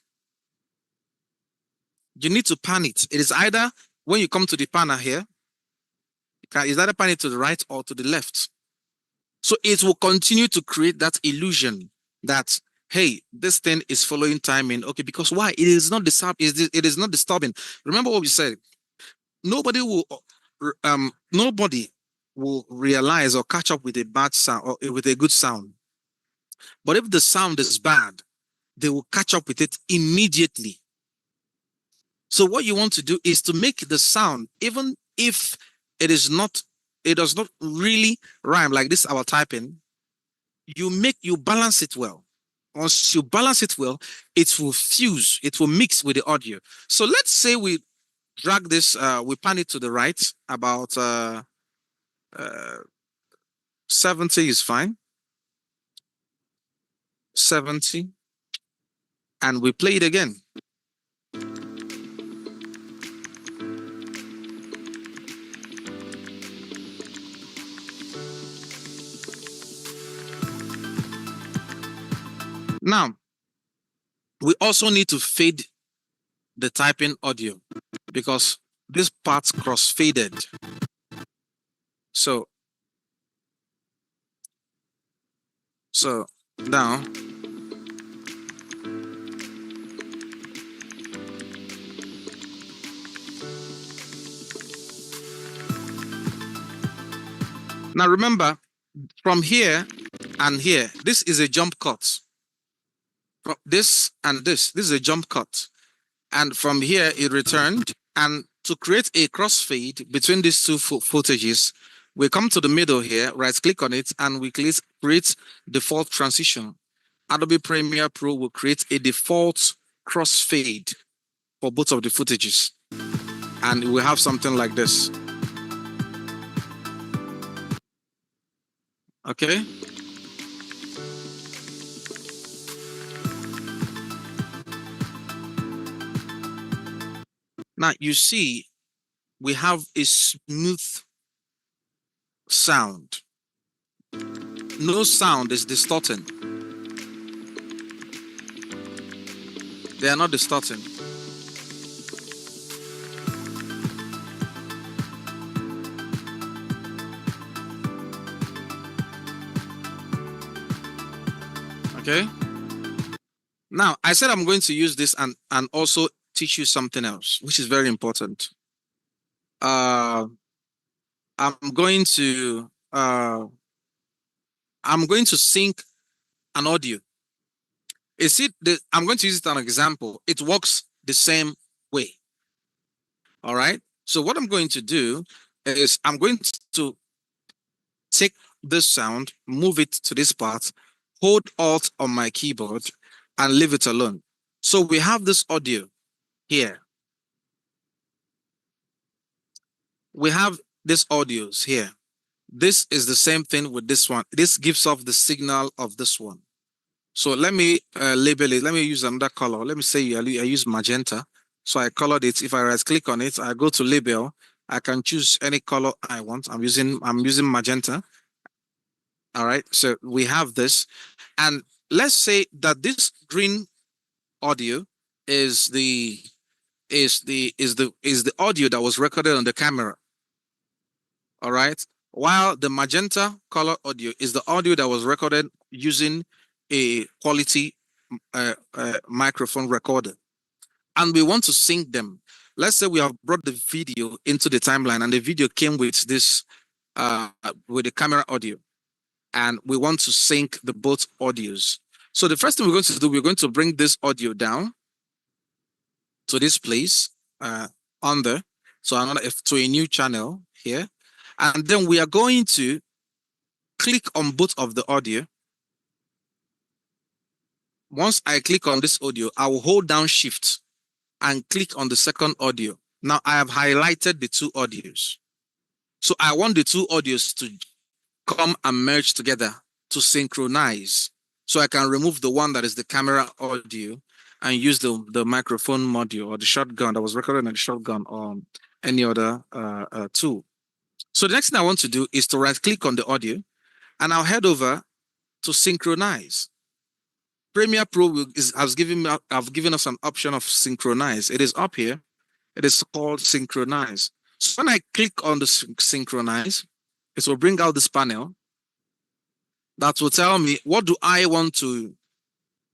You need to pan it. It is either when you come to the panner here, it's either pan it to the right or to the left. So it will continue to create that illusion that, hey, this thing is following timing. Okay, because why? It is not disturbing. Remember what we said. Nobody will realize or catch up with a bad sound or with a good sound. But if the sound is bad, they will catch up with it immediately. So what you want to do is to make the sound, even if it does not really rhyme like this, our typing, you balance it well. Once you balance it well, it will fuse, it will mix with the audio. So let's say we drag this, we pan it to the right about 70 is fine. 70. And we play it again. Now, we also need to fade the typing audio because this part's cross-faded. So now, remember, from here and here, this is a jump cut. From this and this is a jump cut. And from here, it returned. And to create a crossfade between these two footages, we come to the middle here, right-click on it, and we create default transition. Adobe Premiere Pro will create a default crossfade for both of the footages. And we have something like this. Okay. Now you see we have a smooth sound. No sound is distorting. They are not distorting. Okay. Now, I said I'm going to use this and also teach you something else, which is very important. I'm going to sync an audio. I'm going to use it as an example. It works the same way. All right. So what I'm going to do is I'm going to take this sound, move it to this part, hold Alt on my keyboard, and leave it alone. So we have this audio here. We have this audios here. This is the same thing with this one. This gives off the signal of this one. So let me label it. Let me use another color. Let me say I use magenta. So I colored it. If I right click on it, I go to label. I can choose any color I want. I'm using magenta. All right. So we have this. And let's say that this green audio is the audio that was recorded on the camera. All right. While the magenta color audio is the audio that was recorded using a quality microphone recorder. And we want to sync them. let's say we have brought the video into the timeline and the video came with this with the camera audio, and we want to sync the both audios. So the first thing we're going to do, we're going to bring this audio down to this place on there. So another to a new channel here. And then we are going to click on both of the audio. Once I click on this audio, I will hold down shift and click on the second audio. Now I have highlighted the two audios. So I want the two audios to come and merge together to synchronize. So I can remove the one that is the camera audio and use the microphone module or the shotgun that was recorded on the shotgun or any other tool. So the next thing I want to do is to right click on the audio and I'll head over to synchronize. Premiere Pro has given us an option of synchronize. It is up here. It is called synchronize. So when I click on the synchronize, it will bring out this panel that will tell me what do I want to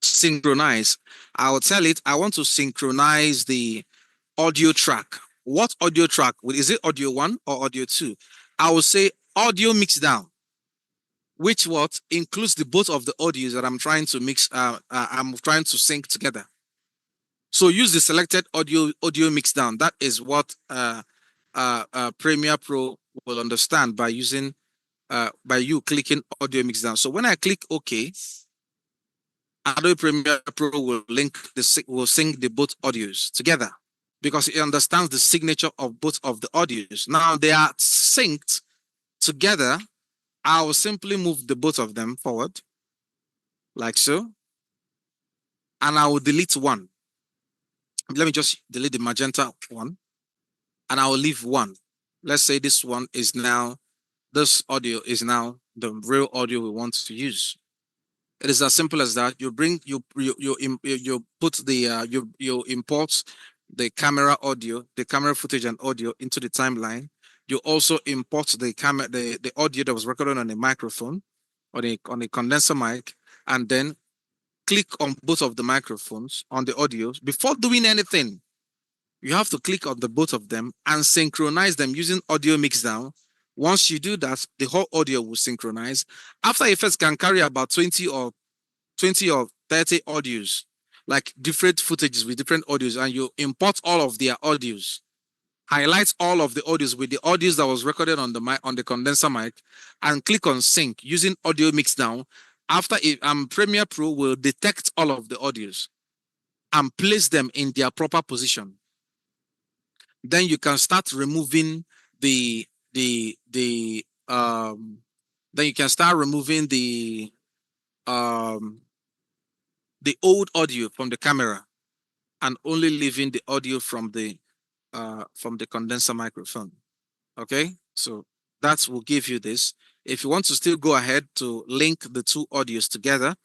synchronize. I will tell it I want to synchronize the audio track. What audio track? Is it audio 1 or audio 2? I will say audio mix down, which what includes the both of the audios that I'm trying to mix. I'm trying to sync together. So use the selected audio mix down. That is what Premiere Pro will understand by using by you clicking audio mix down. So when I click OK, Adobe Premiere Pro will sync the both audios together because it understands the signature of both of the audios. Now they are synced together. I will simply move the both of them forward like so, and I will delete one. Let me just delete the magenta one, and I will leave one. Let's say this one is now, this audio is now the real audio we want to use. It is as simple as that. You bring you put the you import the camera audio, the camera footage and audio into the timeline. You also import the audio that was recorded on the microphone or on the condenser mic, and then click on both of the microphones on the audios. Before doing anything, you have to click on the both of them and synchronize them using audio mixdown. Once you do that, the whole audio will synchronize. After Effects can carry about 20 or 30 audios, like different footages with different audios, and you import all of their audios. Highlight all of the audios with the audios that was recorded on the mic, on the condenser mic, and click on sync using audio mixdown. After it, Premiere Pro will detect all of the audios and place them in their proper position. Then you can start removing the old audio from the camera and only leaving the audio from the condenser microphone. Okay, so that will give you this. If you want to still go ahead to link the two audios together,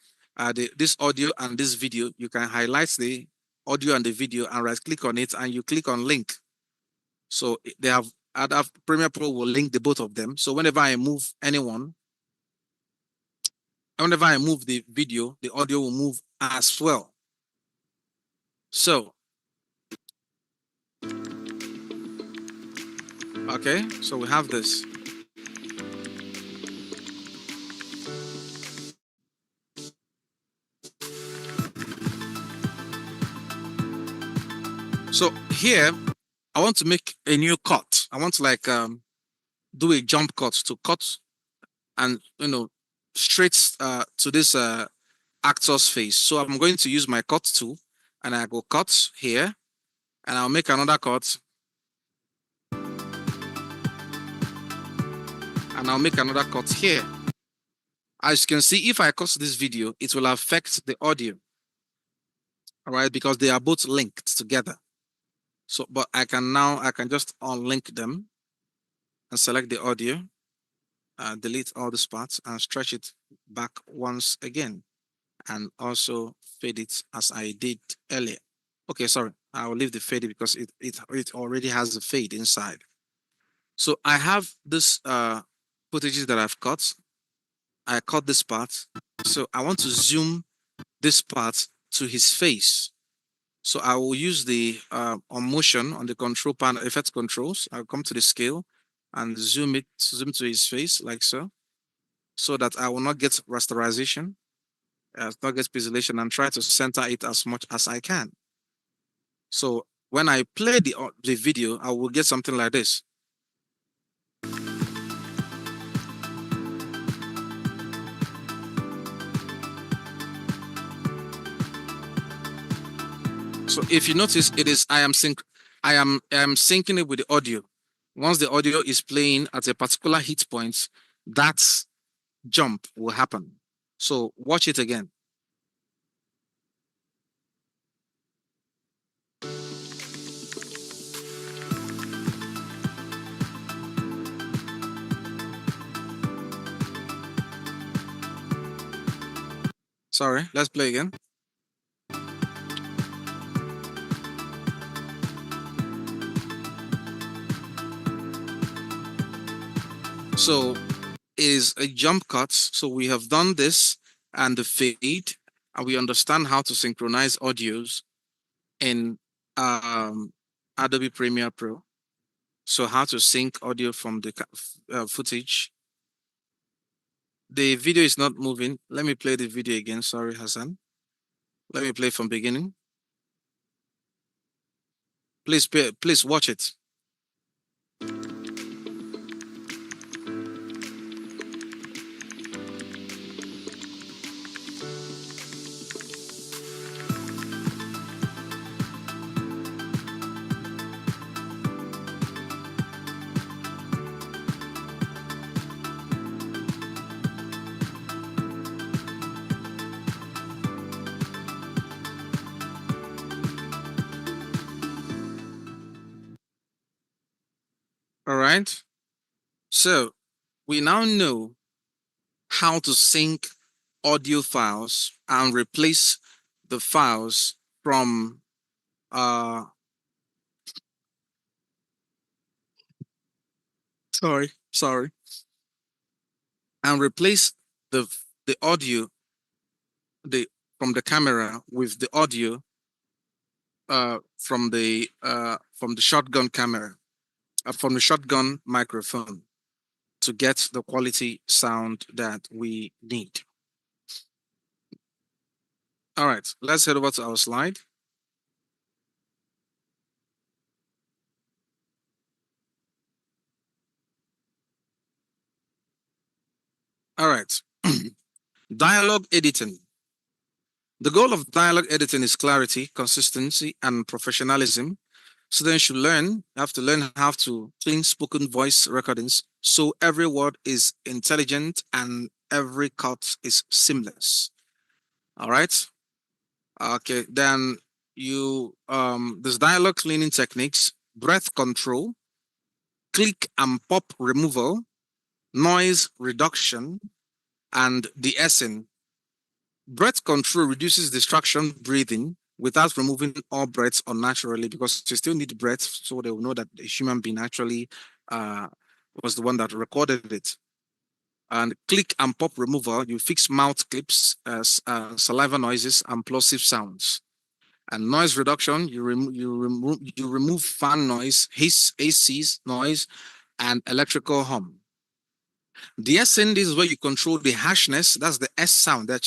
this audio and this video, you can highlight the audio and the video and right click on it and you click on link. So they have Premiere Pro will link the both of them. So whenever I move anyone, whenever I move the video, the audio will move as well. So, okay, so we have this. So here, I want to make a new cut. I want to like do a jump cut to cut and straight to this actor's face. So I'm going to use my cut tool and I go cut here and I'll make another cut and I'll make another cut here. As you can see, if I cut this video, it will affect the audio. All right, because they are both linked together. So, but I can just unlink them and select the audio, delete all these parts and stretch it back once again, and also fade it as I did earlier. Okay, sorry, I will leave the fade because it already has the fade inside. So I have this footages that I've cut. I cut this part. So I want to zoom this part to his face. So I will use the on motion on the control panel, effect controls. I'll come to the scale and zoom to his face like so that I will not get rasterization, not get pixelation, and try to center it as much as I can. So when I play the video, I will get something like this. So if you notice, it is I am syncing it with the audio. Once the audio is playing at a particular hit point, that jump will happen. So watch it again. Sorry, let's play again. So is a jump cut. So we have done this and the fade, and we understand how to synchronize audios in Adobe Premiere Pro. So how to sync audio from the footage. The video is not moving. Let me play the video again. Sorry, Hassan. Let me play from beginning. Please watch it. All right. So we now know how to sync audio files and replace the files from sorry, and replace the the audio the from the camera with the audio from the shotgun camera from the shotgun microphone to get the quality sound that we need. All right, let's head over to our slide. All right. Dialogue editing. The goal of dialogue editing is clarity, consistency, and professionalism. Students should have to learn how to clean spoken voice recordings so every word is intelligent and every cut is seamless. All right. Okay. Then there's dialogue cleaning techniques, breath control, click and pop removal, noise reduction, and de-essing. Breath control reduces distraction breathing without removing all breaths unnaturally because you still need breath so they will know that the human being actually uh, was the one that recorded it. And click and pop removal, you fix mouth clips, saliva noises, and plosive sounds. And noise reduction, you remove fan noise, hiss, ACs noise, and electrical hum. The SN is where you control the harshness. That's the S sound. That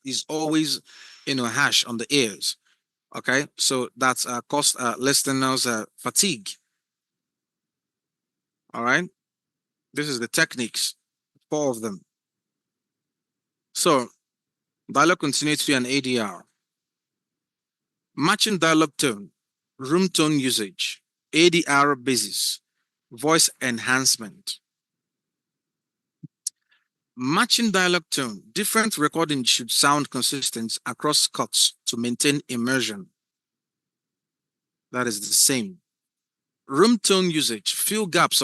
is always, harsh on the ears. Okay, so that's cause listeners fatigue. All right, this is the techniques, four of them. So dialogue continuity and ADR, matching dialogue tone, room tone usage, ADR basis, voice enhancement. Matching dialogue tone. Different recordings should sound consistent across cuts to maintain immersion. That is the same. Room tone usage. Fill gaps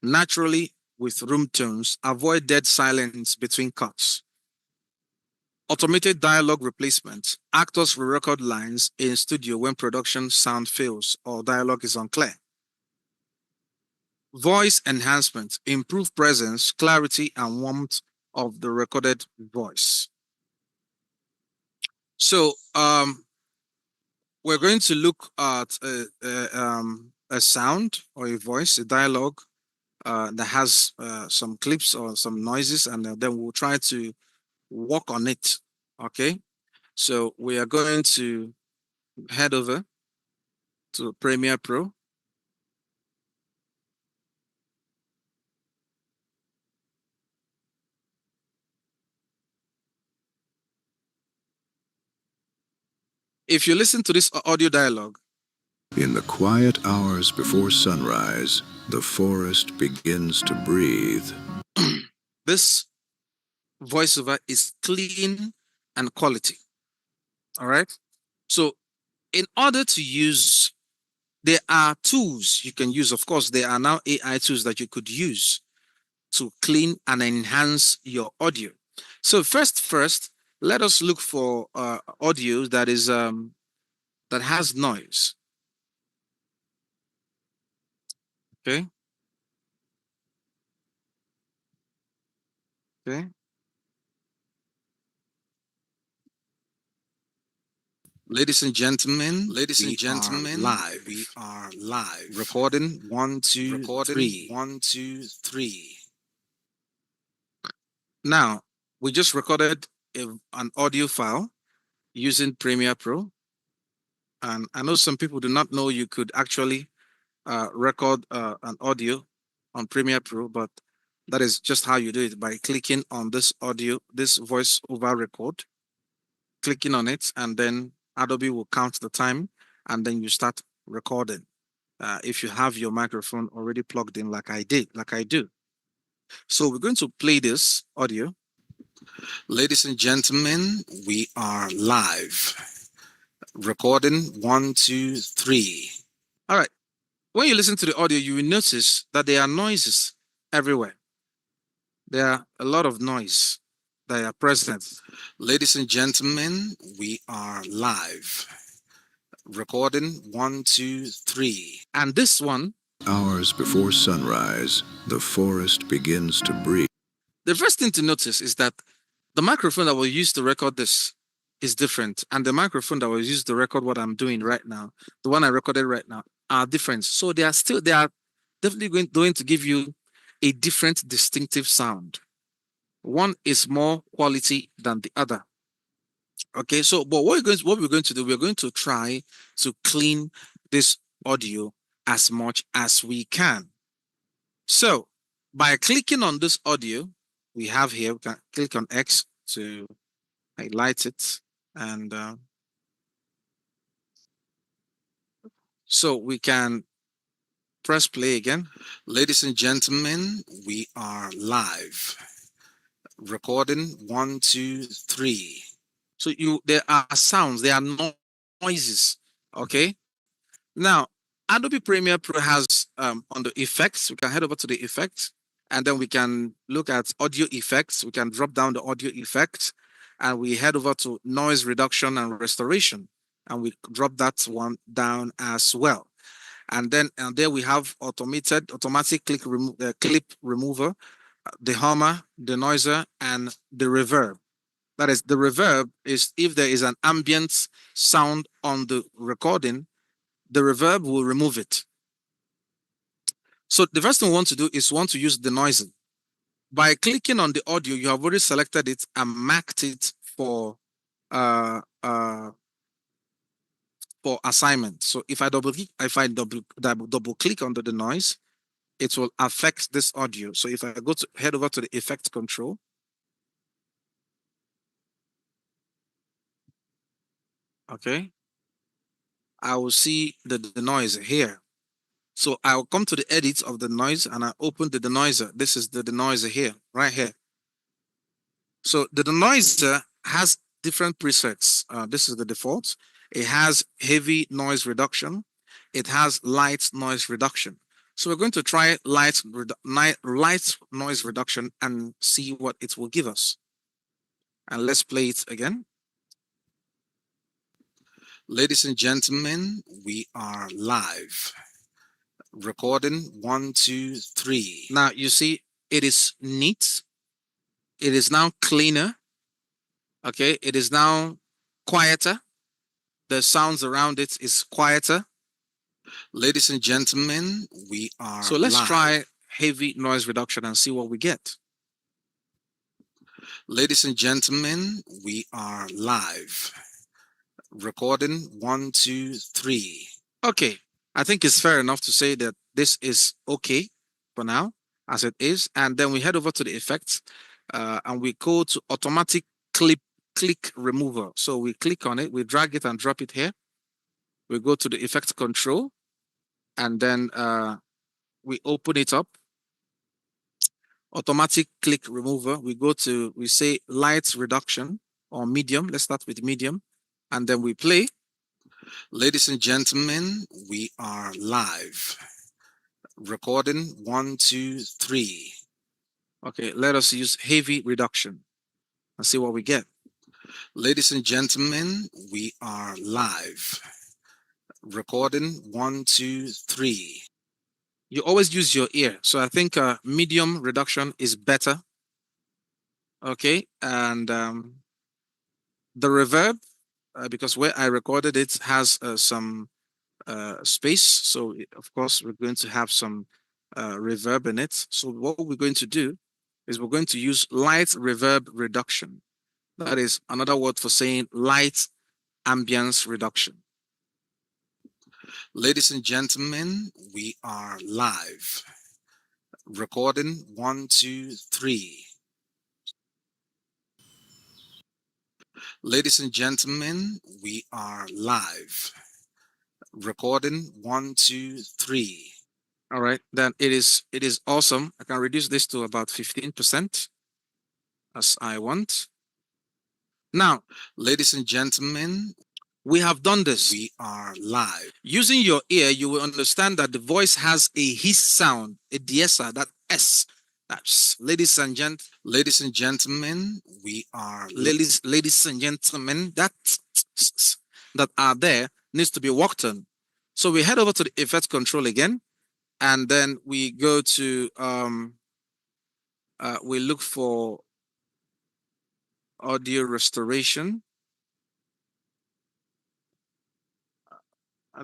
naturally with room tones. Avoid dead silence between cuts. Automated dialogue replacement. Actors will record lines in studio when production sound fails or dialogue is unclear. Voice enhancement, improve presence, clarity, and warmth of the recorded voice. So we're going to look at a sound or a voice, a dialogue that has some clips or some noises, and then we'll try to work on it. Okay. So we are going to head over to Premiere Pro. If you listen to this audio dialogue, In the quiet hours before sunrise, the forest begins to breathe. this voiceover is clean and quality. All right. So, in order to use, there are tools you can use. Of course, there are now AI tools that you could use to clean and enhance your audio. So, first, let us look for audio that is that has noise. Okay. Okay. Ladies and We are gentlemen, we live. are live. Recording one, two, Recording three. 1, 2, 3. Now, we just recorded an audio file using Premiere Pro. And I know some people do not know you could actually record an audio on Premiere Pro, but that is just how you do it by clicking on this audio, this voice over record, clicking on it, and then Adobe will count the time, and then you start recording. If you have your microphone already plugged in, like I did, like I do. So we're going to play this audio. Ladies and gentlemen, we are live. Recording 1, 2, 3. All right. When you listen to the audio, you will notice that there are noises everywhere. There are a lot of noise that are present. Ladies and gentlemen, we are live. Recording 1, 2, 3. And this one, Hours before sunrise, the forest begins to breathe. the first thing to notice is that the microphone that was used to record this is different. And the microphone that was used to record what I'm doing right now, the one I recorded right now, are different. So they are definitely going to give you a different distinctive sound. One is more quality than the other. Okay, so but what we're going to do, we're going to try to clean this audio as much as we can. So by clicking on this audio we have here, we can click on X to highlight it, and so we can press play again. Ladies and gentlemen, we are live. Recording 1, 2, 3. So there are sounds, there are noises. Okay. Now, Adobe Premiere Pro has on the effects, we can head over to the effects, and then we can look at audio effects. We can drop down the audio effects, and we head over to noise reduction and restoration, and we drop that one down as well. And then there we have automatic clip remover, the hammer, the noiser, and the reverb. That is, the reverb is if there is an ambient sound on the recording, the reverb will remove it. So the first thing we want to do is want to use the noising. By clicking on the audio, you have already selected it and marked it for uh, uh, assignment. So if I double click under the noise, it will affect this audio. So if I go to head over to the effect control, okay, I will see the noise here. So I'll come to the edit of the noise and I open the denoiser. This is the denoiser here, right here. So the denoiser has different presets. This is the default. It has heavy noise reduction. It has light noise reduction. So we're going to try light noise reduction and see what it will give us. And let's play it again. Ladies and gentlemen, we are live. Recording 1, 2, 3. Now you see it is neat. It is now cleaner. Okay, it is now quieter. The sounds around it is quieter. Ladies and gentlemen, we are So let's live. try heavy noise reduction and see what we get. Ladies and gentlemen, we are live. Recording 1, 2, 3. Okay, I think it's fair enough to say that this is okay for now, as it is. And then we head over to the effects and we go to automatic click remover. So we click on it, we drag it and drop it here. We go to the effect control and then we open it up. Automatic click remover. We say light reduction or medium. Let's start with medium. And then we play. Ladies and gentlemen, we are live. Recording 1, 2, 3. Okay, let us use heavy reduction and see what we get. Ladies and gentlemen, we are live. Recording 1, 2, 3. You always use your ear. So I think medium reduction is better. Okay, and the reverb, because where I recorded it has some space. So of course we're going to have some reverb in it. So what we're going to do is we're going to use light reverb reduction. That is another word for saying light ambience reduction. Ladies and gentlemen, we are live. Recording 1, 2, 3. Ladies and gentlemen, we are live. Recording 1, 2, 3. All right, then it is awesome. I can reduce this to about 15% as I want. Now, ladies and gentlemen, we have done this. We are live. Using your ear, you will understand that the voice has a hiss sound, a deesser, that S. That's ladies and gentlemen, we are ladies and gentlemen, that are there needs to be worked on. So we head over to the effect control again, and then we go to we look for audio restoration.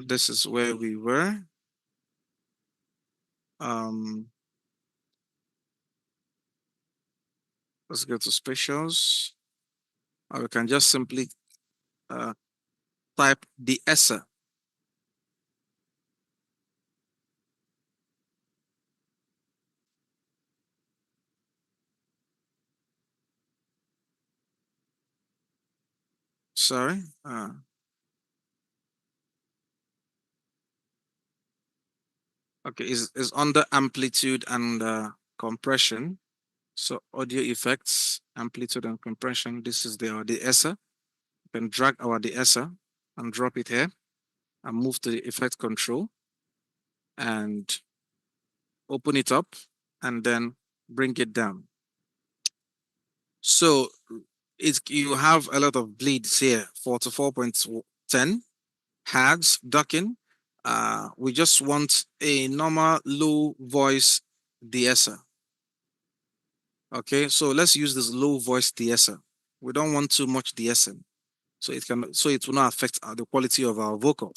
This is where we were. Let's go to specials. Or we can just simply type the ESSA. Sorry. Okay, is under amplitude and compression. So audio effects, amplitude and compression. This is the ESSA. You can drag our ESSA and drop it here and move to the effect control and open it up and then bring it down. So you have a lot of bleeds here, 44.10 hertz ducking. We just want a normal low voice deesser. Okay, so let's use this low voice deesser. We don't want too much deessing, so it will not affect the quality of our vocal.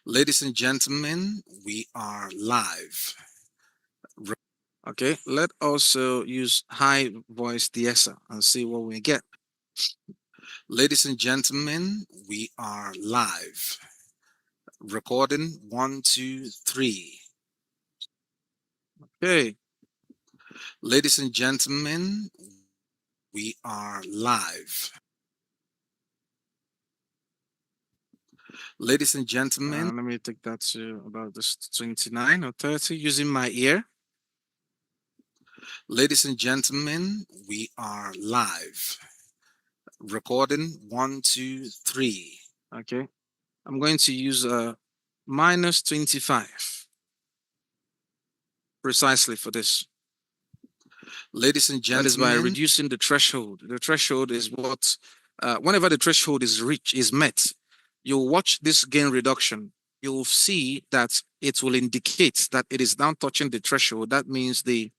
Ladies and gentlemen, we are live. Okay, let also use high voice deesser and see what we get. Ladies and gentlemen, we are live. Recording 1, 2, 3. Okay. Ladies and gentlemen, we are live. Ladies and gentlemen, Let me take that to about this 29 or 30 using my ear. Ladies and gentlemen, we are live. Recording 1, 2, 3. Okay. I'm going to use minus 25 precisely for this. Ladies and gentlemen, that is by reducing the threshold. The threshold is what, whenever the threshold is met, you'll watch this gain reduction. You'll see that it will indicate that it is now touching the threshold. That means the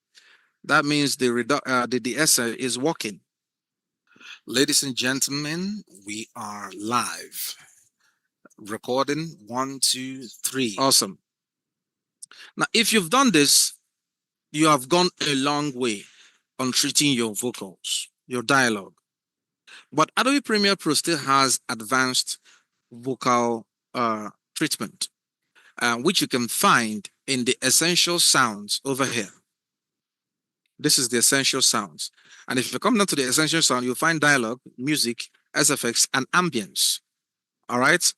SR is working. Ladies and gentlemen, we are live. Recording one, two, three. Awesome. Now, if you've done this, you have gone a long way on treating your vocals, your dialogue. But Adobe Premiere Pro still has advanced vocal treatment, which you can find in the essential sounds over here. This is the essential sounds. And if you come down to the essential sound, you'll find dialogue, music, SFX, and ambience. All right.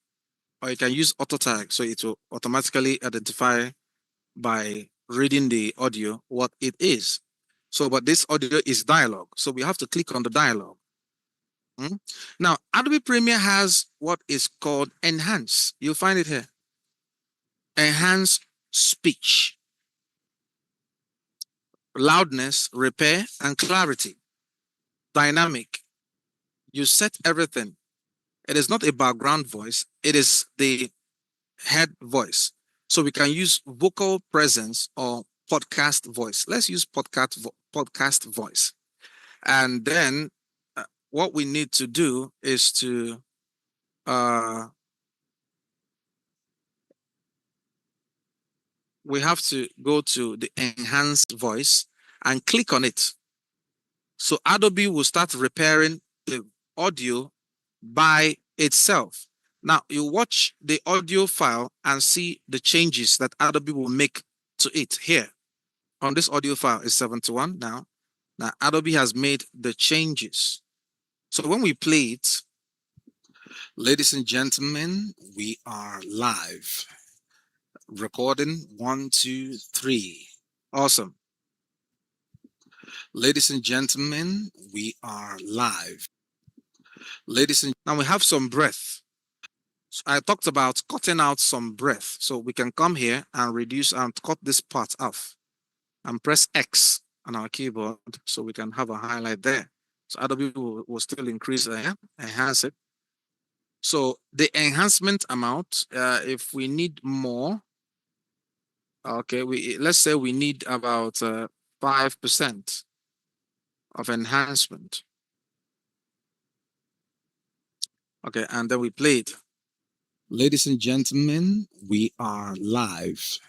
Or you can use auto tag, so it will automatically identify by reading the audio what it is. So, but this audio is dialogue. So we have to click on the dialogue. Now, Adobe Premiere has what is called enhance. You'll find it here. Enhance speech, loudness, repair, and clarity. Dynamic. You set everything. It is not a background voice, it is the head voice. So we can use vocal presence or podcast voice. Let's use podcast voice. And then what we need to do is to we have to go to the enhanced voice and click on it. So Adobe will start repairing the audio by itself. Now you watch the audio file and see the changes that Adobe will make to it here. On this audio file is 71 now. Now Adobe has made the changes. So when we play it, ladies and gentlemen, we are live. Recording one, two, three. Awesome. Ladies and gentlemen, we are live. Ladies and now we have some breath. So I talked about cutting out some breath. So we can come here and reduce and cut this part off and press X on our keyboard so we can have a highlight there. So Adobe will still increase there, enhance it. So the enhancement amount, if we need more, okay, let's say we need about 5% of enhancement. Okay, and then we play it. Ladies and gentlemen, we are live.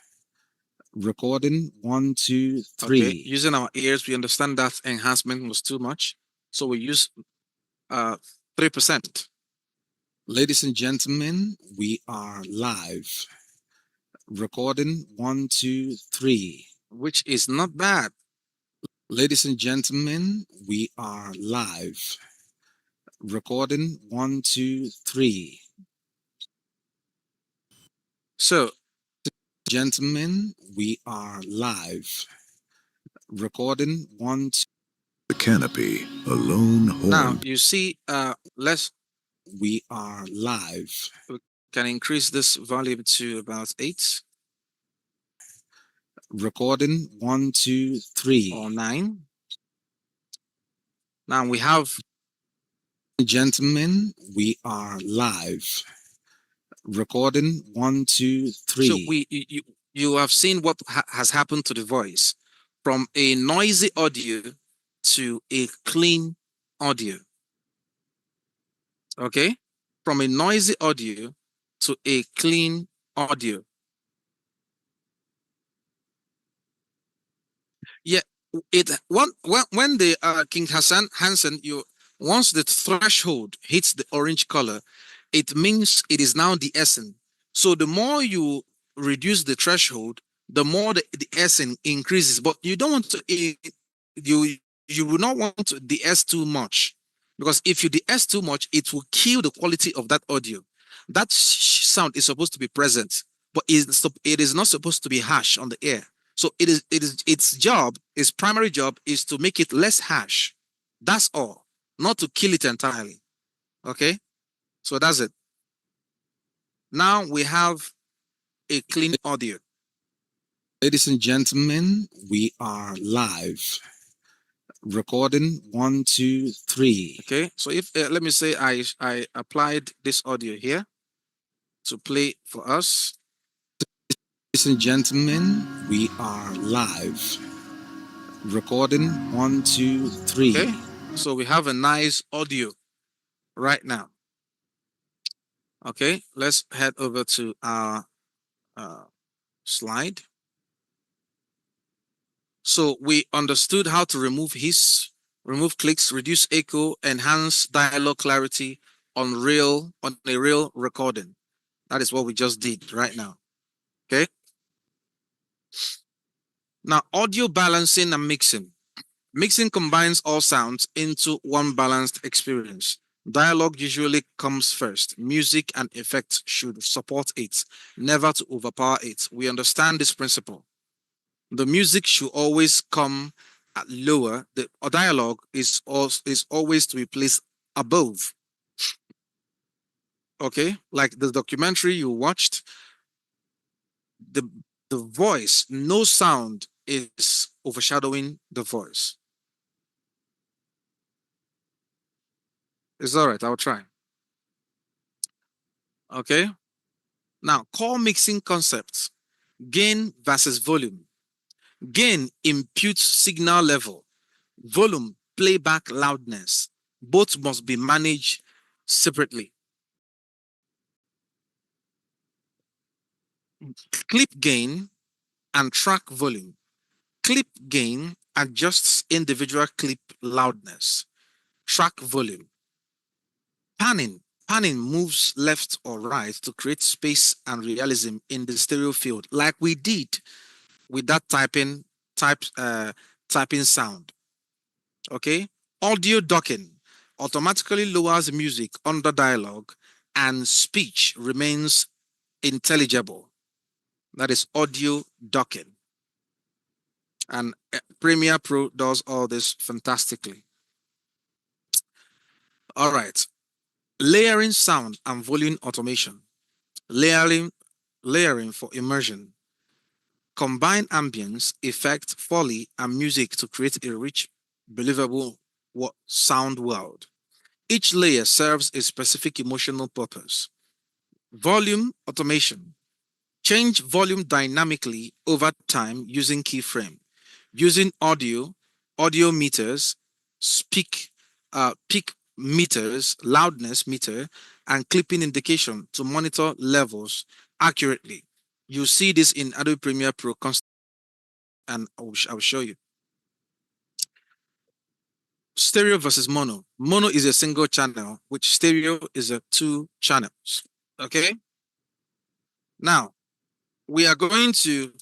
Recording one, two, three. Okay, using our ears, we understand that enhancement was too much. So we use 3%. Ladies and gentlemen, we are live. Recording one, two, three. Which is not bad. Ladies and gentlemen, we are live. Recording one, two, three. So, gentlemen, we are live. Recording one, two. The canopy, a lone horn. Now you see, we are live. We can increase this volume to about 8. Recording one, two, three. Or 9. Now we have. Gentlemen, we are live. Recording one, two, three. So you have seen what has happened to the voice from a noisy audio to a clean audio. Okay, from a noisy audio to a clean audio. Yeah, when the King Hansen, once the threshold hits the orange color, it means it is now the essence. So the more you reduce the threshold, the more the essence increases. But you don't want to you will not want to de-ess too much, because if you de-ess too much, it will kill the quality of that audio. That sound is supposed to be present, but it is not supposed to be harsh on the air. So its primary job is to make it less harsh. That's all, not to kill it entirely. Okay, so that's it. Now we have a clean audio. Ladies and gentlemen, we are live. Recording one, two, three. Okay, so if let me say I applied this audio here to play for us. Ladies and gentlemen, we are live. Recording one, two, three. Okay, So we have a nice audio right now. Okay, let's head over to our uh, slide. So we understood how to remove hiss, remove clicks, reduce echo, enhance dialogue clarity on a real recording. That is what we just did right now. Okay. Now audio balancing and mixing. Mixing combines all sounds into one balanced experience. Dialogue usually comes first. Music and effects should support it, never to overpower it. We understand this principle. The music should always come at lower. The dialogue is always to be placed above. Okay, like the documentary you watched, the the voice, no sound is overshadowing the voice. It's all right. I'll try. Okay. Now, core mixing concepts: gain versus volume. Gain imputes signal level. Volume playback loudness. Both must be managed separately. Clip gain and track volume. Clip gain adjusts individual clip loudness. Track volume. Panning. Panning moves left or right to create space and realism in the stereo field, like we did with that type typing sound. Okay. Audio docking automatically lowers music under dialogue and speech remains intelligible. That is audio docking. And Premiere Pro does all this fantastically. All right. Layering sound and volume automation. Layering, layering for immersion. Combine ambience, effect, foley, and music to create a rich, believable sound world. Each layer serves a specific emotional purpose. Volume automation. Change volume dynamically over time using keyframe. Using audio meters, peak meters, loudness meter, and clipping indication to monitor levels accurately. You see this in Adobe Premiere Pro and I'll show you. Stereo versus mono. Mono is a single channel, which stereo is a two channels. Okay. Now we are going to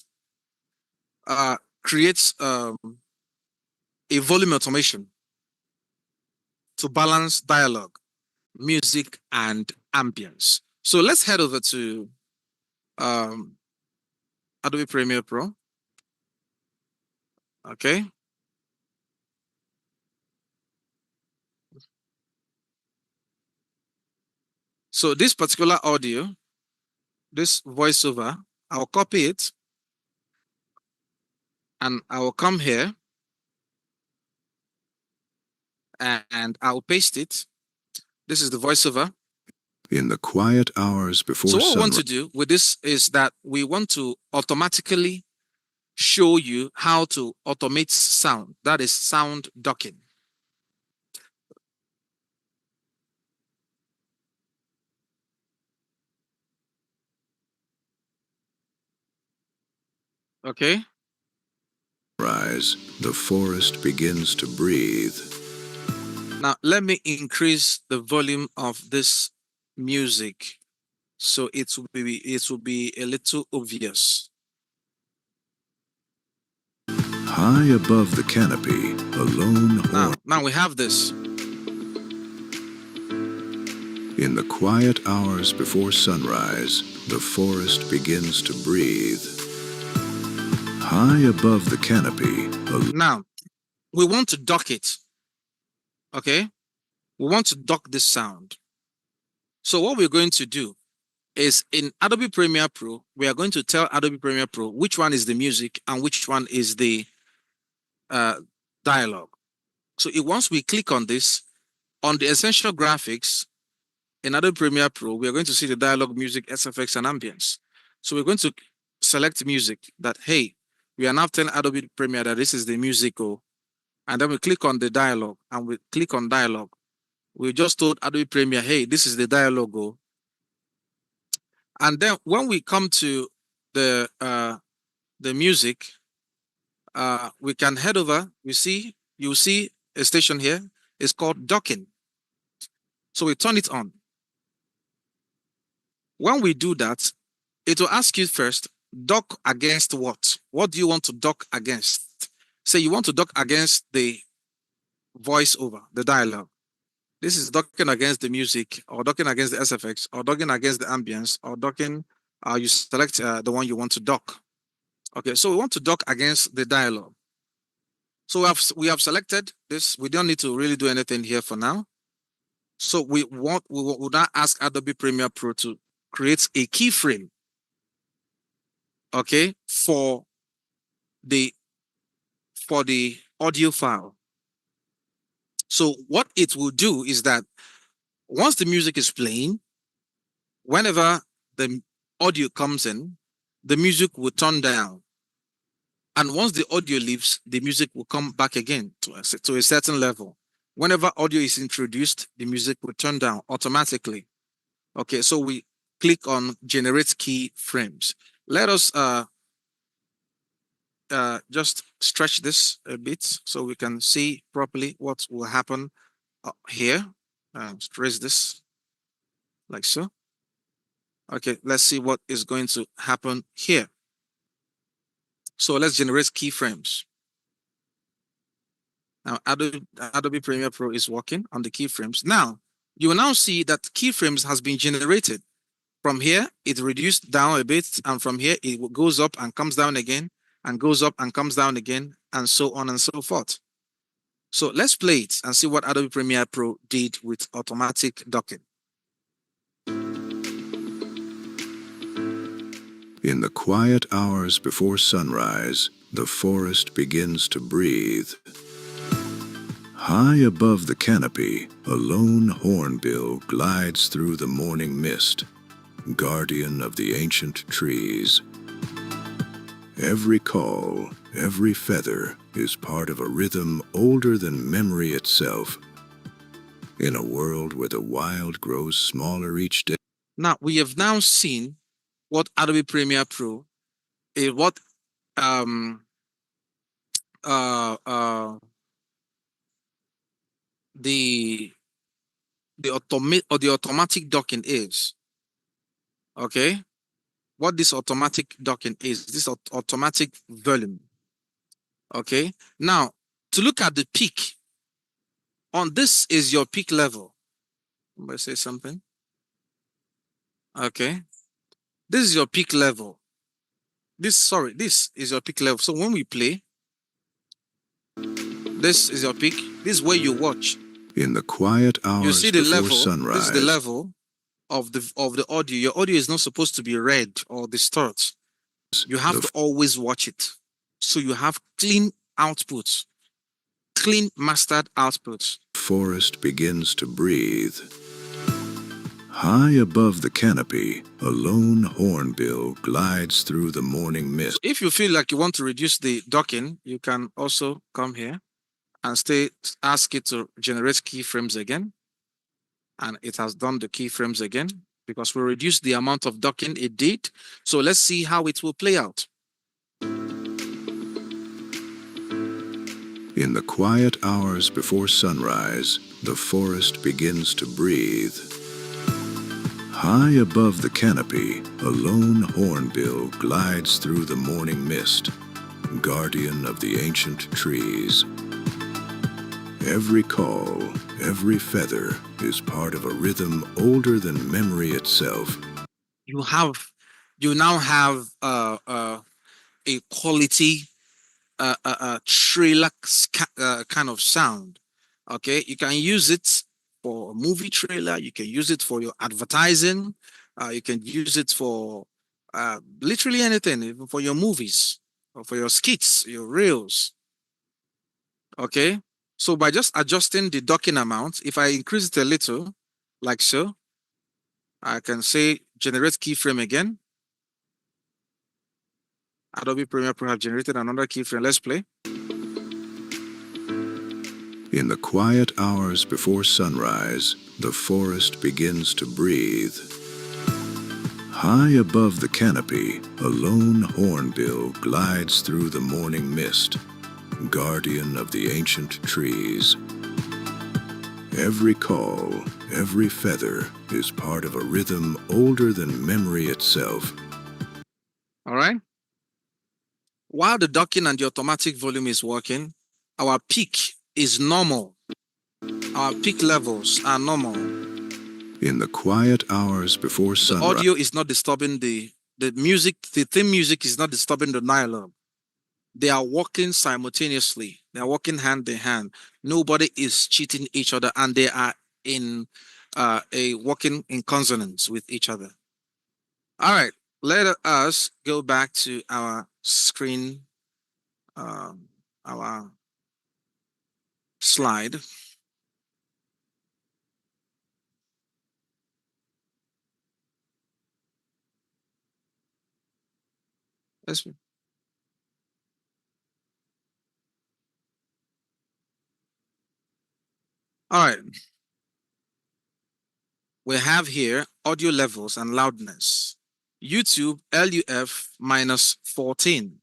create a volume automation to balance dialogue, music, and ambience. So let's head over to um, Adobe Premiere Pro. Okay. So this particular audio, this voiceover, I'll copy it and I will come here and I'll paste it. This is the voiceover. In the quiet hours So before what we want to sunrise. do with this is that we want to automatically show you how to automate sound. That is sound docking. Okay. The forest begins to breathe. Now let me increase the volume of this music so it will be a little obvious. High above the canopy, a lone horn. Now we have this. In the quiet hours before sunrise, the forest begins to breathe. High above the canopy. Now we want to dock it. Okay. We want to dock this sound. So what we're going to do is in Adobe Premiere Pro, we are going to tell Adobe Premiere Pro which one is the music and which one is the dialogue. So once we click on this, on the essential graphics in Adobe Premiere Pro, we are going to see the dialogue, music, SFX, and ambience. So we're going to select music that, hey, we are now telling Adobe Premiere that this is the musical. and then we click on the dialogue, and we click on dialogue. We just told Adobe Premiere, hey, this is the dialogue. And then when we come to the music, we can head over. You see a station here. It's called docking. So we turn it on. When we do that, it will ask you first, dock against what? What do you want to dock against? Say you want to dock against the voiceover, the dialogue. This is docking against the music, or docking against the SFX, or docking against the ambience, or docking. You select the one you want to dock. Okay, so we want to dock against the dialogue. So we have selected this. We don't need to really do anything here for now. So we will now ask Adobe Premiere Pro to create a keyframe, okay, for the audio file. So what it will do is that once the music is playing, whenever the audio comes in, the music will turn down. And once the audio leaves, the music will come back again to a certain level. Whenever audio is introduced, the music will turn down automatically. Okay, so we click on generate key frames. Let us just stretch this a bit so we can see properly what will happen here. Stretch this like so. Okay, let's see what is going to happen here. So let's generate keyframes. Now, Adobe Premiere Pro is working on the keyframes. Now, you will now see that keyframes has been generated. From here, it reduced down a bit, and from here, it goes up and comes down again, and goes up and comes down again, and so on and so forth. So let's play it and see what Adobe Premiere Pro did with automatic docking. In the quiet hours before sunrise, the forest begins to breathe. High above the canopy, a lone hornbill glides through the morning mist, guardian of the ancient trees. Every call, every feather is part of a rhythm older than memory itself. In a world where the wild grows smaller each day. Now, we have now seen what Adobe Premiere Pro is, what the automatic docking is. Okay, what this automatic docking is, this automatic volume. Okay, now to look at the peak, on this is your peak level. Somebody say something. Okay, this is your peak level. This is your peak level. So when we play, this is your peak. This is where you watch. In the quiet You hours see the before level. sunrise. This is the level of the audio. Your audio is not supposed to be red or distort. You have to always watch it. So you have clean outputs, clean mastered outputs. Forest begins to breathe. High above the canopy, a lone hornbill glides through the morning mist. So if you feel like you want to reduce the docking, you can also come here and ask it to generate keyframes again. And it has done the keyframes again because we reduced the amount of docking it did. So let's see how it will play out. In the quiet hours before sunrise, the forest begins to breathe. High above the canopy, a lone hornbill glides through the morning mist, guardian of the ancient trees. Every call, every feather is part of a rhythm older than memory itself. You now have a quality trailer kind of sound. Okay, you can use it for a movie trailer. You can use it for your advertising. You can use it for literally anything, even for your movies or for your skits, your reels. Okay, so by just adjusting the docking amount, if I increase it a little, like so, I can say generate keyframe again. Adobe Premiere Pro have generated another keyframe. Let's play. In the quiet hours before sunrise, the forest begins to breathe. High above the canopy, a lone hornbill glides through the morning mist, guardian of the ancient trees. Every call, every feather is part of a rhythm older than memory itself. All right. While the docking and the automatic volume is working, our peak is normal. Our peak levels are normal. In the quiet hours before The sunrise, audio is not disturbing the music. The theme music is not disturbing the dialogue. They are working simultaneously. They are working hand in hand. Nobody is cheating each other, and they are in a working in consonance with each other. All right. Let us go back to our screen, our slide. Let's, all right. We have here audio levels and loudness. YouTube LUF minus 14.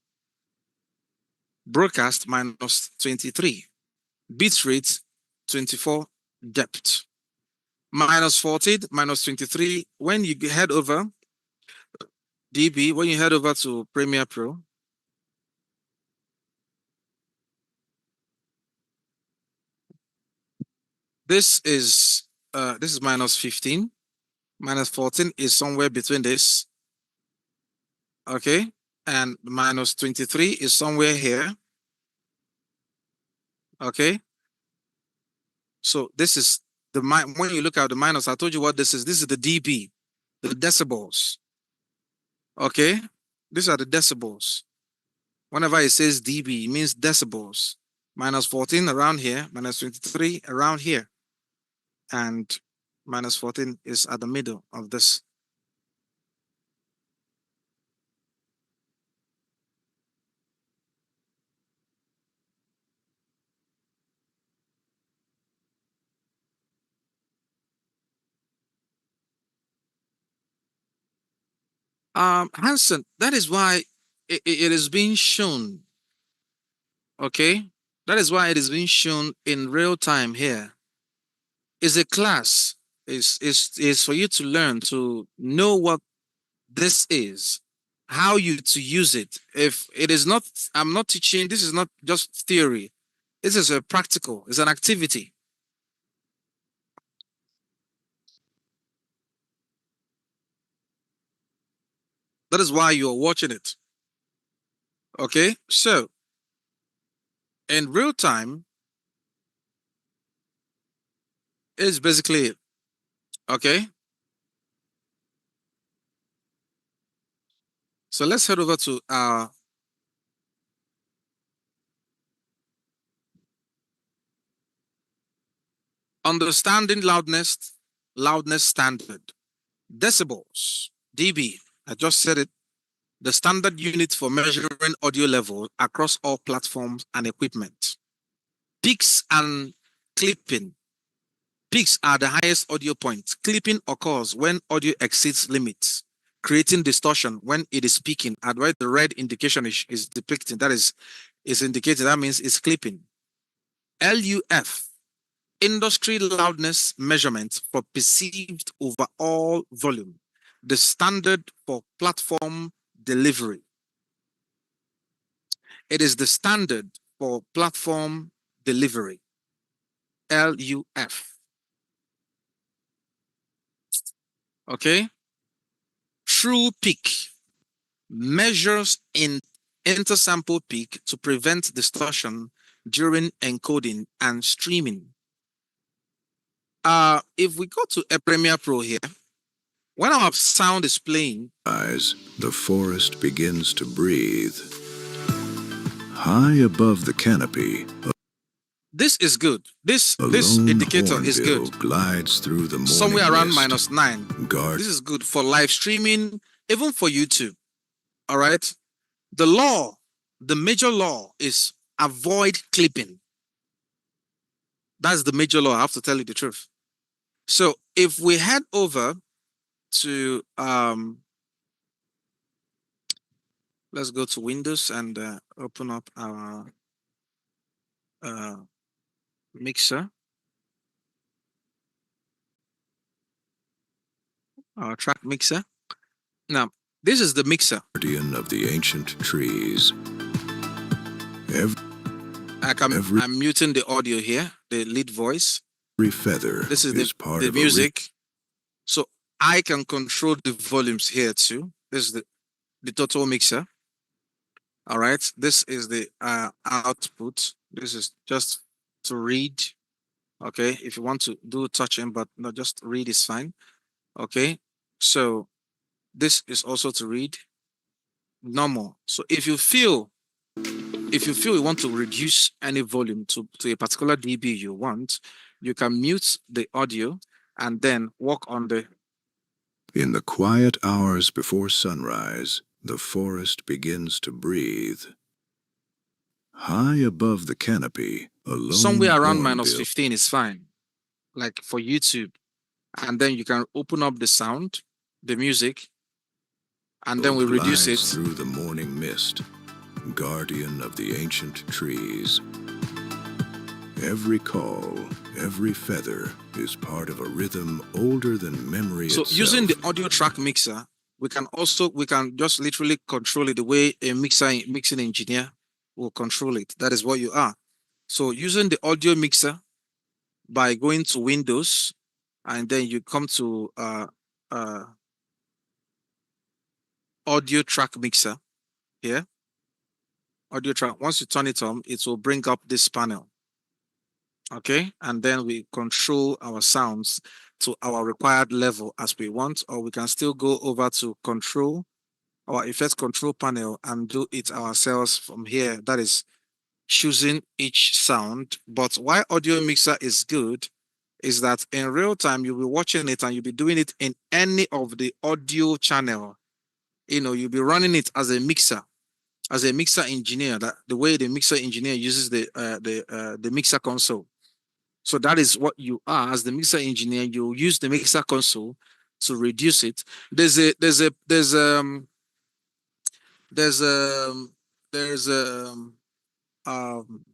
Broadcast minus 23. Bitrate 24. Depth minus 14, minus 23. When you head over DB, when you head over to Premiere Pro, this is minus 15. Minus 14 is somewhere between this. Okay. And minus 23 is somewhere here. Okay. So this is the when you look at the minus, I told you what this is. This is the dB, the decibels. Okay. These are the decibels. Whenever it says dB, it means decibels. Minus 14 around here, minus 23 around here. And minus 14 is at the middle of this. Hanson, that is why it is being shown. Okay. That is why it is being shown in real time here. Is a class, is for you to learn, to know what this is, how you to use it. If it is not, I'm not teaching, this is not just theory. This is a practical, it's an activity. That is why you're watching it. Okay, so in real time is basically it. Okay, so let's head over to our understanding loudness standard. Decibels, dB. I just said it. The standard unit for measuring audio level across all platforms and equipment. Peaks and clipping. Peaks are the highest audio points. Clipping occurs when audio exceeds limits, creating distortion when it is speaking. And where the red indication is depicting, that is indicating, that means it's clipping. LUF, industry loudness measurement for perceived overall volume, the standard for platform delivery. It is the standard for platform delivery. LUF. Okay. True peak measures in intersample peak to prevent distortion during encoding and streaming. If we go to a Premiere Pro here, when our sound is playing, the forest begins to breathe. High above the canopy, this is good. This indicator is good. Glides through the morning somewhere around mist. -9. This is good for live streaming, even for YouTube. All right. The law, the major law is avoid clipping. That's the major law. I have to tell you the truth. So if we head over to let's go to Windows and open up our uh, mixer, our track mixer. Now, this is the mixer. Guardian of the ancient trees. Every, every I'm muting the audio here, the lead voice. feather This is is part the of music. So I can control the volumes here too. This is the total mixer. All right. This is the output. This is just to read. Okay. If you want to do touching, but not just read is fine. Okay. So this is also to read normal. So if you feel you want to reduce any volume to a particular dB you want, you can mute the audio and then work on the. In the quiet hours before sunrise, the forest begins to breathe. High above the canopy, a lone Somewhere around minus hornbill 15 is fine, like for YouTube. And then you can open up the sound, the music, and then we reduce glides it. through the morning mist, guardian of the ancient trees. Every call, every feather is part of a rhythm older than memory So itself. using the audio track mixer, we can just literally control it the way a mixing engineer will control it. That is what you are. So using the audio mixer by going to Windows, and then you come to audio track mixer here. Audio track. Once you turn it on, it will bring up this panel. Okay, and then we control our sounds to our required level as we want, or we can still go over to control our effects control panel and do it ourselves from here. That is choosing each sound. But why audio mixer is good is that in real time you'll be watching it and you'll be doing it in any of the audio channel. You'll be running it as a mixer engineer. That the way the mixer engineer uses the mixer console. So that is what you are as the mixer engineer. You use the mixer console to reduce it. There's a there's a there's there's a there's a um,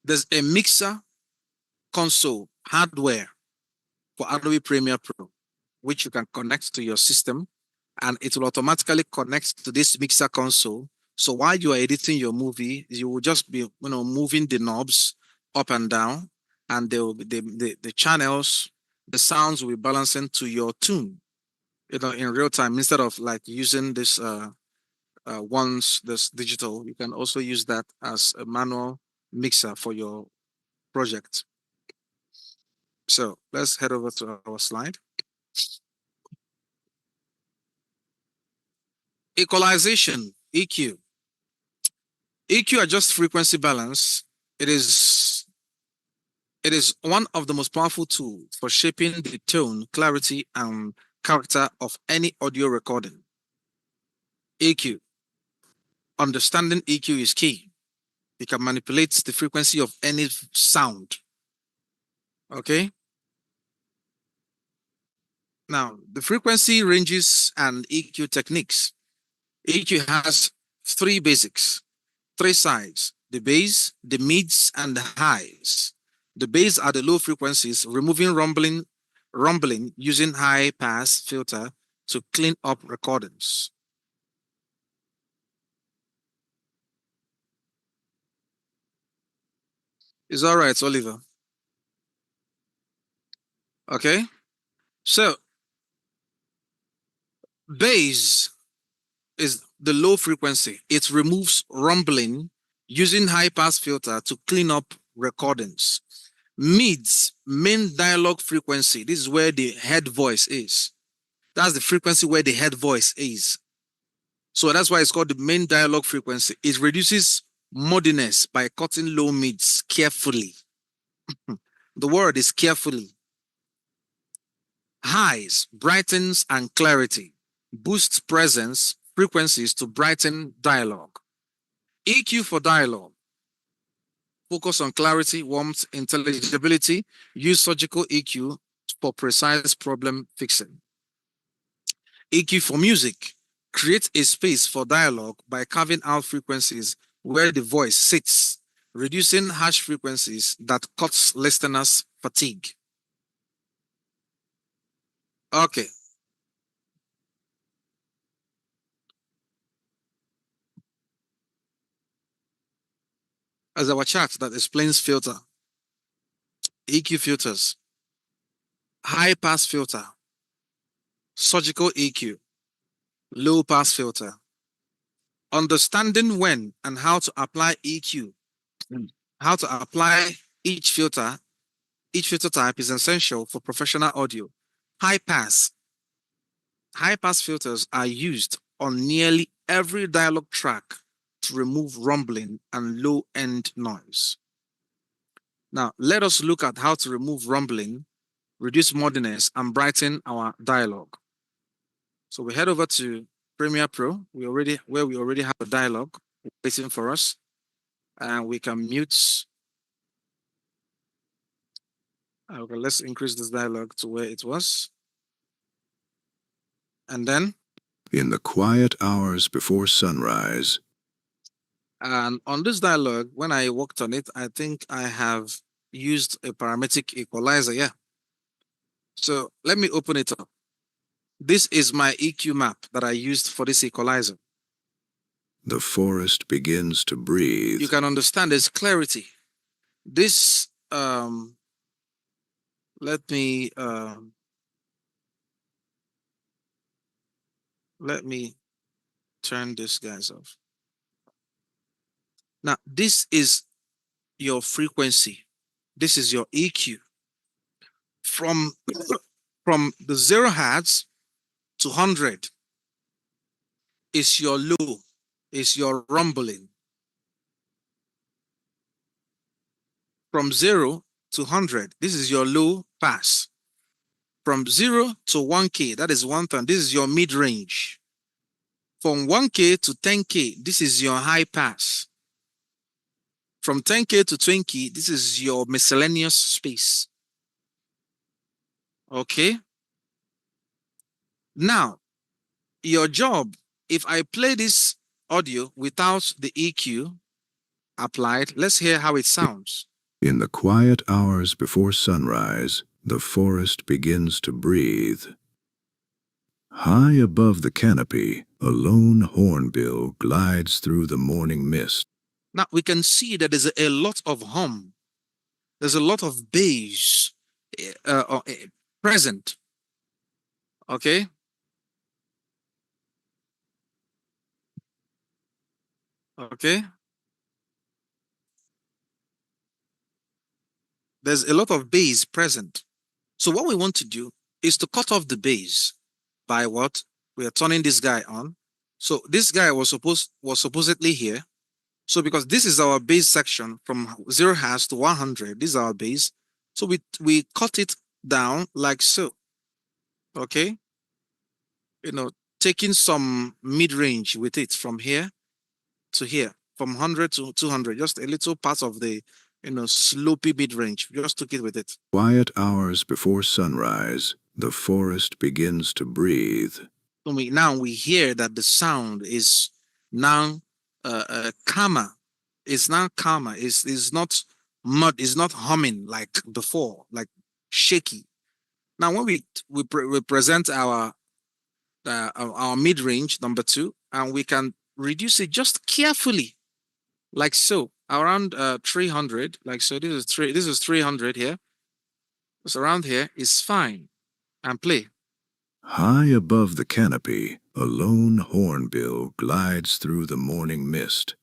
there's a mixer console hardware for Adobe Premiere Pro, which you can connect to your system, and it will automatically connect to this mixer console. So while you are editing your movie, you will just be moving the knobs up and down, and there will be the channels, the sounds will be balancing to your tune, in real time instead of like using this once this digital. You can also use that as a manual mixer for your project. So let's head over to our slide. Equalization, EQ. EQ adjusts frequency balance. It is one of the most powerful tools for shaping the tone, clarity, and character of any audio recording. EQ. Understanding EQ is key. You can manipulate the frequency of any sound. Okay. Now, the frequency ranges and EQ techniques. EQ has three basics, three sides: the bass, the mids, and the highs. The bass are the low frequencies, removing rumbling using high pass filter to clean up recordings. Is all right, Oliver? Okay. So bass is the low frequency. It removes rumbling using high pass filter to clean up recordings. Mids, main dialogue frequency. This is where the head voice is. That's the frequency where the head voice is. So that's why it's called the main dialogue frequency. It reduces muddiness by cutting low mids carefully. The word is carefully. Highs, brightens and clarity. Boosts presence, frequencies to brighten dialogue. EQ for dialogue. Focus on clarity, warmth, intelligibility. Use surgical EQ for precise problem fixing. EQ for music. Create a space for dialogue by carving out frequencies where the voice sits, reducing harsh frequencies that cause listeners' fatigue. Okay. As our chart that explains filter, EQ filters, high pass filter, surgical EQ, low pass filter. Understanding when and how to apply EQ, how to apply each filter, each filter type is essential for professional audio. High pass. High pass filters are used on nearly every dialogue track to remove rumbling and low end noise. Now, let us look at how to remove rumbling, reduce muddiness, and brighten our dialogue. So we head over to Premiere Pro, where we already have a dialogue waiting for us, and we can mute. Okay, let's increase this dialogue to where it was, and then, In the quiet hours before sunrise, and on this dialogue, when I worked on it, I think I have used a parametric equalizer. Yeah. So let me open it up. This is my EQ map that I used for this equalizer. the forest begins to breathe. You can understand there's clarity. This let me turn this guys off. Now this is your frequency. This is your EQ. From from the 0 hertz to 100 is your low, is your rumbling. From 0 to 100, this is your low pass. From 0 to 1K, that is 1 ton. This is your mid range. From 1K to 10K, this is your high pass. From 10K to 20, this is your miscellaneous space. Okay. Now, your job, if I play this audio without the EQ applied, let's hear how it sounds. In the quiet hours before sunrise, the forest begins to breathe. High above the canopy, a lone hornbill glides through the morning mist. Now we can see that there's a lot of hum. There's a lot of bass present. Okay. Okay. There's a lot of bass present. So what we want to do is to cut off the bass by what? We are turning this guy on. So this guy was supposedly here. So because this is our bass section from 0 hertz to 100, this is our bass. So we cut it down like so. Okay. Taking some mid-range with it from here to here, from 100 to 200, just a little part of the, slopey mid-range. Just took it with it. Quiet hours before sunrise, the forest begins to breathe. So now we hear that the sound is now calmer. It's now calmer. It's not mud. It's not humming like before, like shaky. Now when we present our mid-range number 2, and we can reduce it just carefully, like so, around 300, like so. This is 300 here. It's around here is fine, and play. High above the canopy, a lone hornbill glides through the morning mist,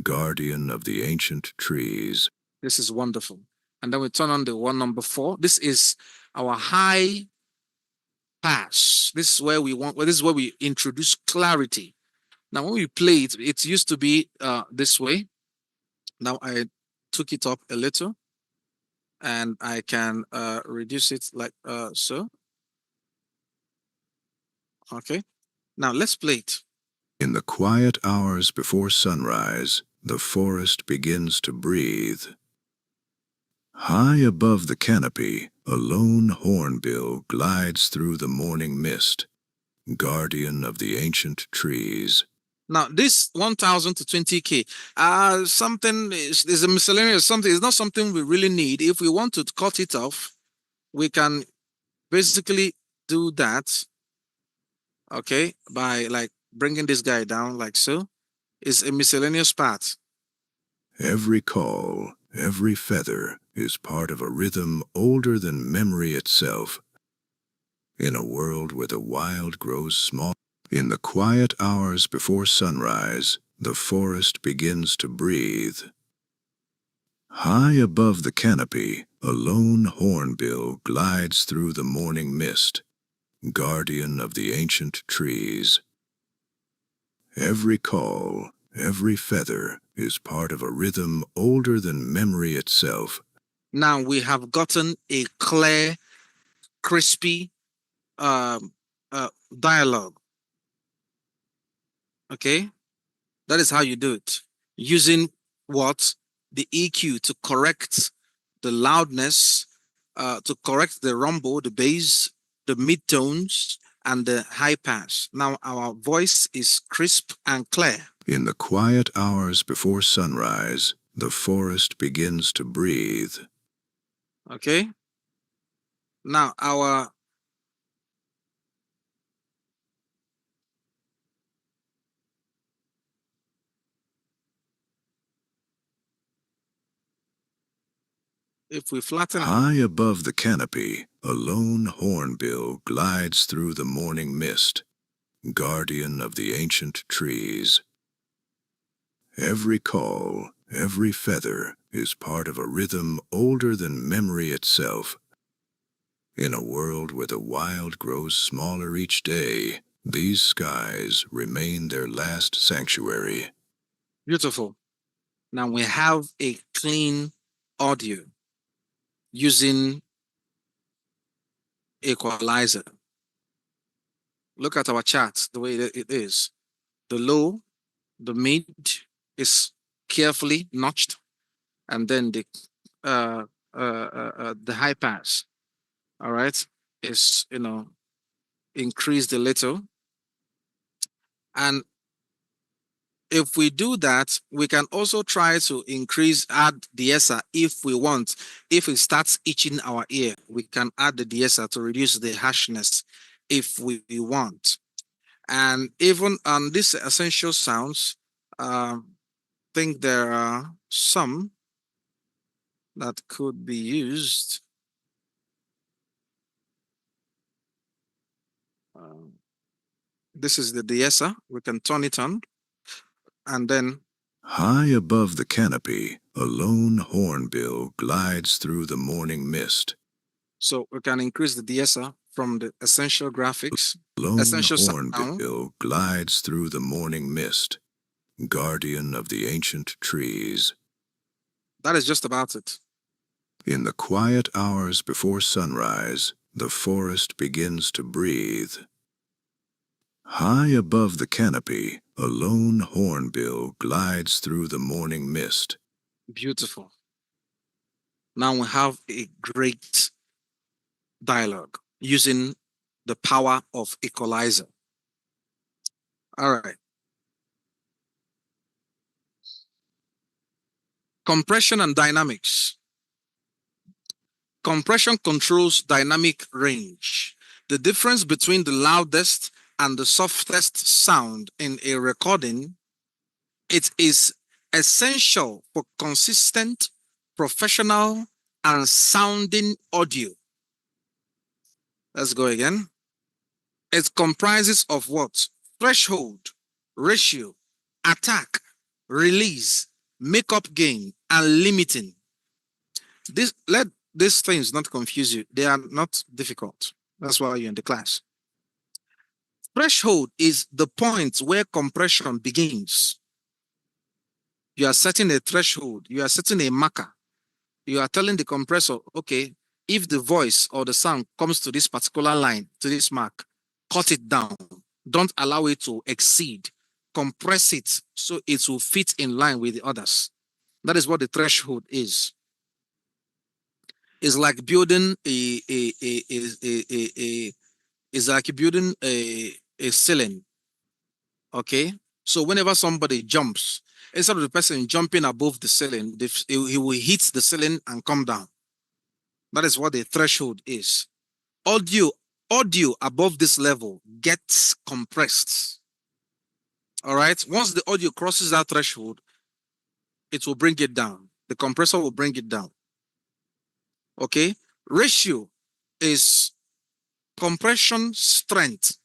guardian of the ancient trees. This is wonderful. And then we turn on the one number 4. This is our high pass. This is where this is where we introduce clarity. Now, when we play it, it used to be this way. Now I took it up a little, and I can reduce it like so. Okay. Now let's play it. In the quiet hours before sunrise, the forest begins to breathe. High above the canopy, a lone hornbill glides through the morning mist, guardian of the ancient trees. Now, this 1,000 to 20K, something is a miscellaneous something. It's not something we really need. If we want to cut it off, we can basically do that, okay, by like bringing this guy down like so. It's a miscellaneous part. Every call, every feather is part of a rhythm older than memory itself. In a world where the wild grows small, in the quiet hours before sunrise, the forest begins to breathe. High above the canopy, a lone hornbill glides through the morning mist, guardian of the ancient trees. Every call, every feather is part of a rhythm older than memory itself. Now we have gotten a clear, crispy um, dialogue. Okay, that is how you do it using what the EQ to correct the loudness, to correct the rumble, the bass, the midtones, and the high pass. Now our voice is crisp and clear. In the quiet hours before sunrise, the forest begins to breathe. Okay. Now our if we flatten it, High above the canopy, a lone hornbill glides through the morning mist, guardian of the ancient trees. Every call, every feather is part of a rhythm older than memory itself. In a world where the wild grows smaller each day, these skies remain their last sanctuary. beautiful. Now we have a clean audio using equalizer. Look at our chart, the way that it is. The low, the mid is carefully notched, and then uh, the high pass, all right, is increased a little. And if we do that, we can also try to add the ESA if we want. If it starts itching our ear, we can add the ESA to reduce the harshness if we want. And even on these essential sounds, I think there are some that could be used. Uh, this is the DSA. We can turn it on, and then High above the canopy, a lone hornbill glides through the morning mist. so we can increase the DSA from the essential graphics, Lone essential sound. hornbill glides through the morning mist, guardian of the ancient trees. That is just about it. In the quiet hours before sunrise, the forest begins to breathe. High above the canopy, a lone hornbill glides through the morning mist. Beautiful. Now we have a great dialogue using the power of equalizer. All right. Compression and dynamics. Compression controls dynamic range. The difference between the loudest and the softest sound in a recording, it is essential for consistent, professional, and sounding audio. Let's go again. It comprises of what? Threshold, ratio, attack, release, makeup gain, and limiting. Let these things not confuse you. They are not difficult. That's why you're in the class. Threshold is the point where compression begins. You are setting a threshold. You are setting a marker. You are telling the compressor, okay, if the voice or the sound comes to this particular line, to this mark, cut it down. Don't allow it to exceed. compress it so it will fit in line with the others. That is what the threshold is. It's like building it's like building a ceiling. Okay. So whenever somebody jumps, instead of the person jumping above the ceiling, he will hit the ceiling and come down. That is what the threshold is. Audio, audio above this level gets compressed. All right. Once the audio crosses that threshold, it will bring it down. The compressor will bring it down. Okay. Ratio is compression strength.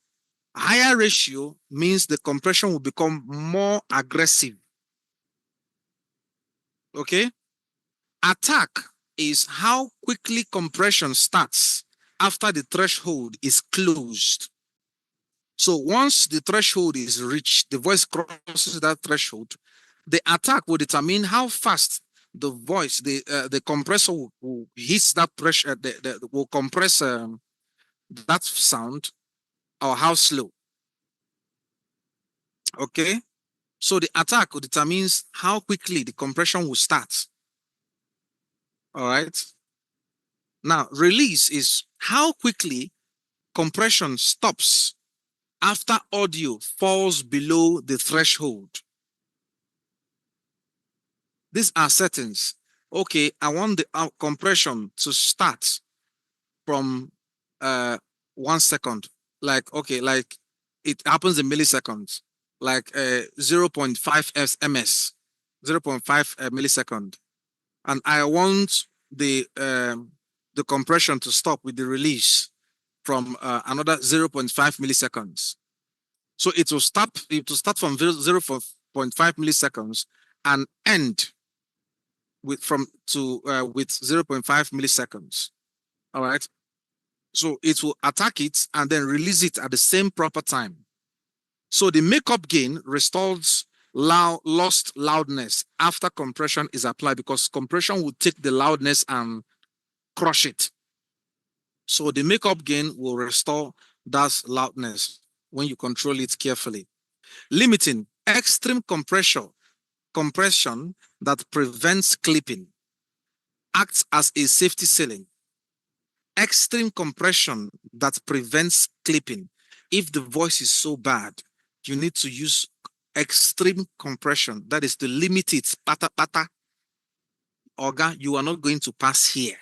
Higher ratio means the compression will become more aggressive. Okay. Attack is how quickly compression starts after the threshold is closed. So once the threshold is reached, the voice crosses that threshold, the attack will determine how fast the voice, the compressor will hit that pressure, will compress that sound, or how slow. Okay. So the attack determines how quickly the compression will start. All right. Now, release is how quickly compression stops after audio falls below the threshold. These are settings. Okay, I want the compression to start from 1 second. Like, okay, like it happens in milliseconds, like 0.5 ms, 0.5 millisecond. And I want the compression to stop with the release from another 0.5 milliseconds. So it will start from 0.5 milliseconds and end with with 0.5 milliseconds. All right. So it will attack it and then release it at the same proper time. So the makeup gain restores lost loudness after compression is applied, because compression will take the loudness and crush it. So the makeup gain will restore that loudness when you control it carefully. Limiting extreme compression that prevents clipping acts as a safety ceiling. Extreme compression that prevents clipping. If the voice is so bad, you need to use extreme compression. That is to limit it. Pata pata. Oga, you are not going to pass here.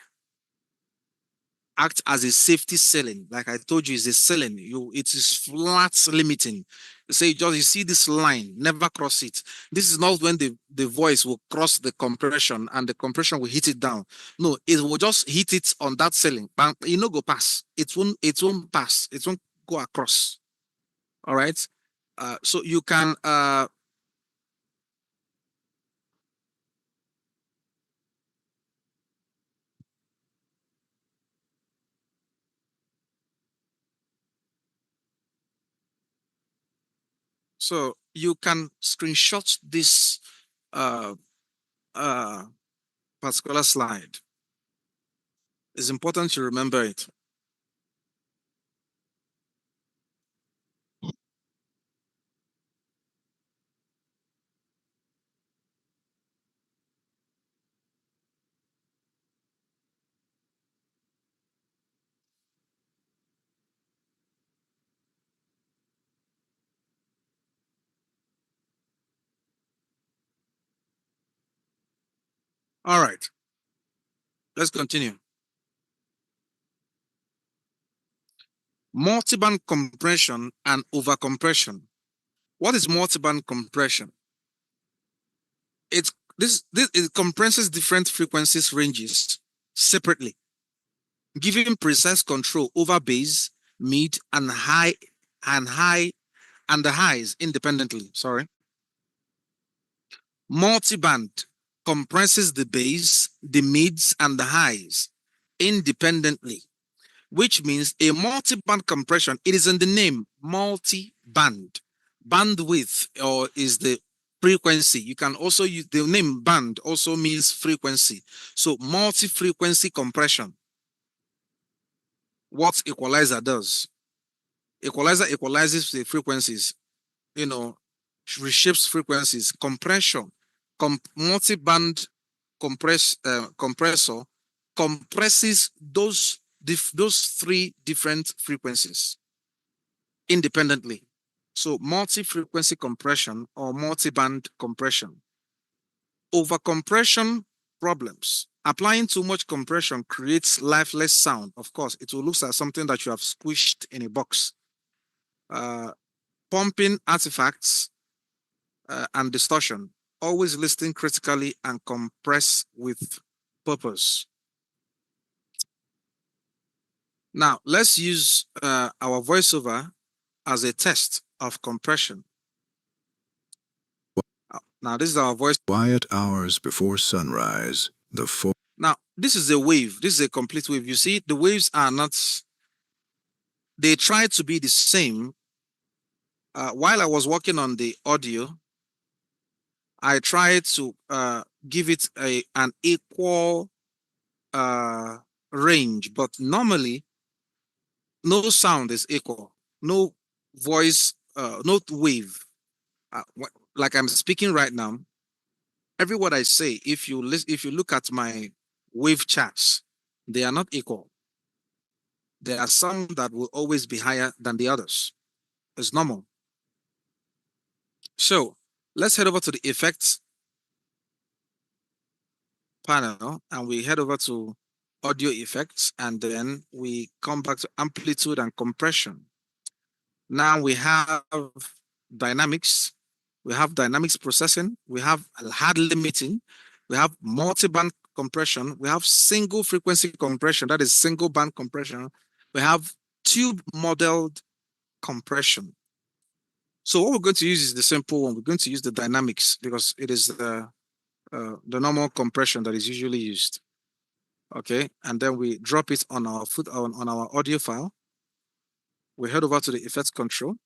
Act as a safety ceiling. Like I told you, it's a ceiling. It is flat limiting. Say you see this line, never cross it. This is not when the voice will cross the compression and the compression will hit it down. No, it will just hit it on that ceiling. But you know, go pass. It won't pass. It won't go across. All right. So you can screenshot this uh, uh, particular slide. It's important to remember it. All right, let's continue. Multiband compression and overcompression. What is multiband compression? It compresses different frequencies ranges separately, giving precise control over bass, mid, and high and the highs independently. Sorry. Multiband compresses the bass, the mids, and the highs independently, which means a multi-band compression. It is in the name, multi-band. Bandwidth or is the frequency. You can also use the name band, also means frequency. So multi-frequency compression. What equalizer does? Equalizer equalizes the frequencies, you know, reshapes frequencies. Compression, multi-band compressor compresses those three different frequencies independently. So multi-frequency compression or multi-band compression. Overcompression problems. Applying too much compression creates lifeless sound. Of course, it will look like something that you have squished in a box. Uh, Pumping artifacts and distortion. Always listen critically and compress with purpose. Now, let's use our voiceover as a test of compression. Now, this is our voice. Quiet hours before sunrise, Now, this is a wave. This is a complete wave. You see, the waves are not, they try to be the same. While I was working on the audio, I tried to give it an equal range, but normally no sound is equal. No voice, no wave. Like I'm speaking right now, every word I say, if you look at my wave charts, they are not equal. There are some that will always be higher than the others. It's normal. So let's head over to the effects panel and we head over to audio effects and then we come back to amplitude and compression. Now we have dynamics, we have dynamics processing, we have hard limiting, we have multi-band compression, we have single frequency compression, that is single band compression, we have tube modeled compression. So what we're going to use is the simple one. We're going to use the dynamics because it is the normal compression that is usually used. Okay, and then we drop it on our on our audio file. We head over to the effects control.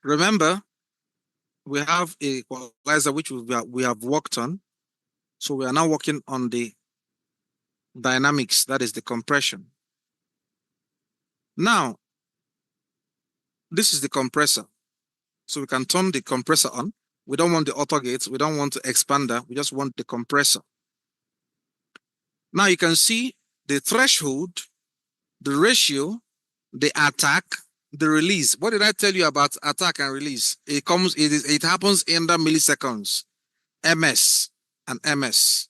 Remember, we have a equalizer which we have worked on. So we are now working on the dynamics, that is the compression. Now, this is the compressor. So we can turn the compressor on. We don't want the auto gates. We don't want the expander. We just want the compressor. Now you can see the threshold, the ratio, the attack, the release. What did I tell you about attack and release? It happens in the milliseconds, ms and ms.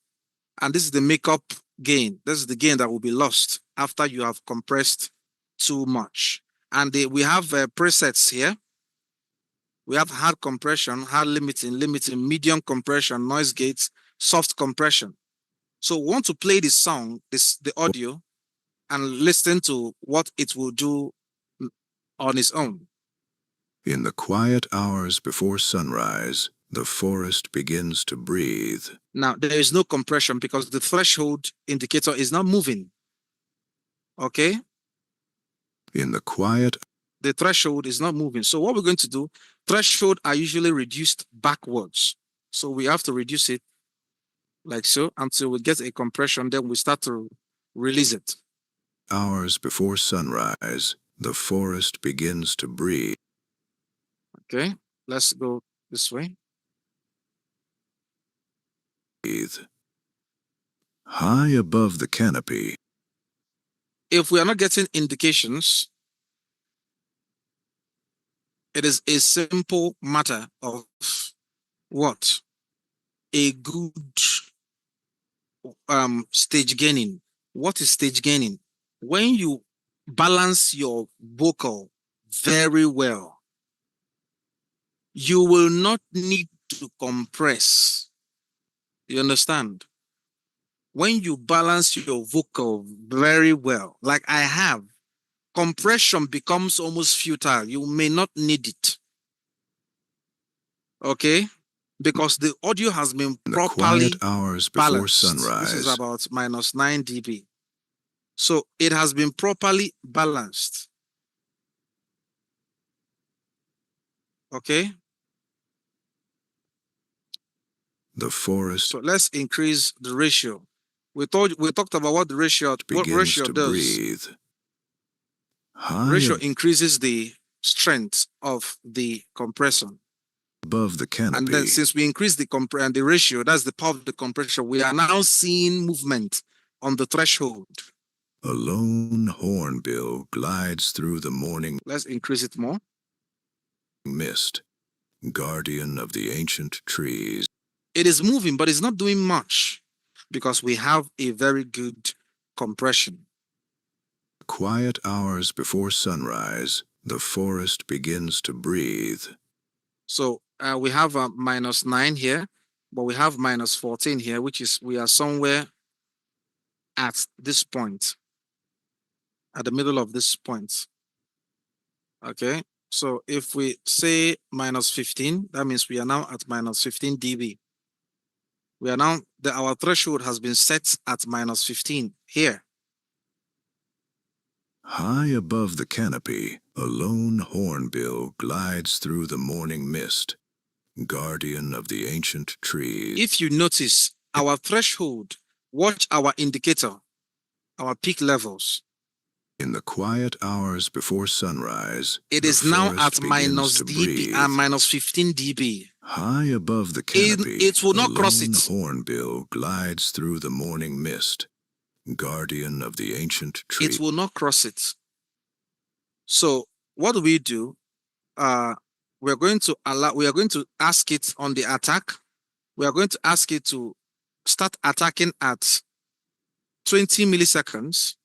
And this is the makeup gain. This is the gain that will be lost after you have compressed too much. And we have presets here. We have hard compression, hard limiting, medium compression, noise gates, soft compression. So we want to play this song, the audio, and listen to what it will do on its own. In the quiet hours before sunrise, the forest begins to breathe. Now, there is no compression because the threshold indicator is not moving. Okay? In the quiet, the threshold is not moving. So what we're going to do, threshold are usually reduced backwards. So we have to reduce it like so until we get a compression, then we start to release it. Hours before sunrise, the forest begins to breathe. Okay, let's go this way. High above the canopy. If we are not getting indications, it is a simple matter of what? A good stage gaining. What is stage gaining? When you balance your vocal very well, you will not need to compress. You understand? When you balance your vocal very well, like I have, compression becomes almost futile. You may not need it. Okay? Because the audio has been properly hours before balanced. Sunrise. This is about minus 9 dB. So it has been properly balanced. Okay? The forest. So let's increase the ratio. We talked about what the ratio does. Breathe. Ratio increases the strength of the compressor. Above the canopy. And then since we increase the the ratio, that's the power of the compressor, we are now seeing movement on the threshold. A lone hornbill glides through the morning. Let's increase it more. Mist, guardian of the ancient trees. It is moving, but it's not doing much because we have a very good compression. Quiet hours before sunrise, the forest begins to breathe. So we have a -9 here, but we have -14 here, which is we are somewhere at this point, at the middle of this point. Okay, so if we say -15, that means we are now at -15 dB. We are now, our threshold has been set at -15 here. High above the canopy, a lone hornbill glides through the morning mist, guardian of the ancient trees. If you notice our threshold, watch our indicator, our peak levels. In the quiet hours before sunrise, it is now at -dB and -15 dB. High above the canopy, it will not cross it. A lone hornbill glides through the morning mist, guardian of the ancient trees. It will not cross it. So what do? We are going to ask it on the attack. We are going to ask it to start attacking at 20 milliseconds.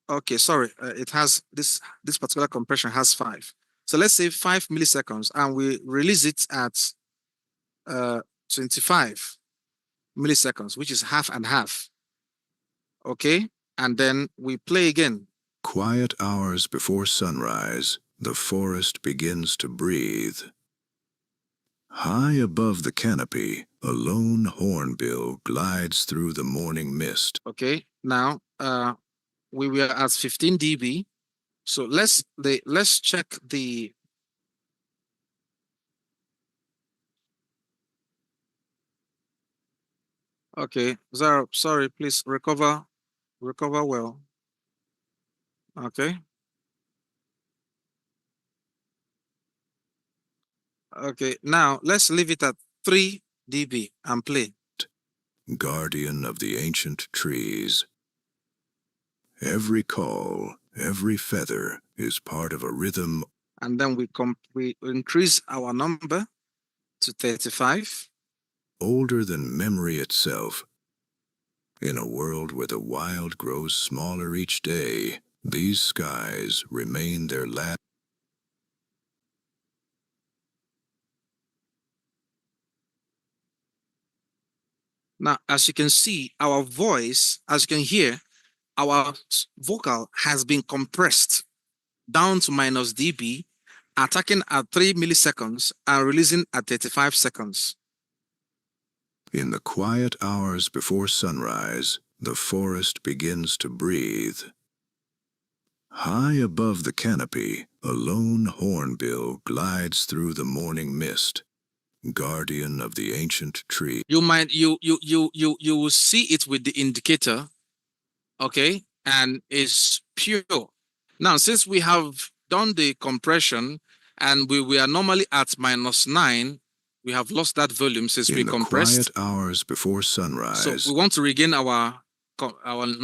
Okay, sorry, it has this particular compression has 5. So let's say 5 milliseconds, and we release it at 25 milliseconds, which is half and half. Okay, and then we play again. Quiet hours before sunrise, the forest begins to breathe. High above the canopy, a lone hornbill glides through the morning mist. Okay, now we were at 15 dB. So let's check the okay, Zara, sorry, please recover well. Okay. Okay, now let's leave it at 3 dB and play. Guardian of the ancient trees. Every call, every feather is part of a rhythm. And then we increase our number to 35. Older than memory itself. In a world where the wild grows smaller each day, these skies remain their last. Now, as you can see, our voice, as you can hear, our vocal has been compressed down to -dB, attacking at 3 milliseconds and releasing at 35 seconds. In the quiet hours before sunrise, the forest begins to breathe. High above the canopy, a lone hornbill glides through the morning mist, guardian of the ancient tree. You will see it with the indicator, okay, and it's pure. Now, since we have done the compression and we are normally at -9, we have lost that volume since we compressed. In the quiet hours before sunrise, so we want to regain our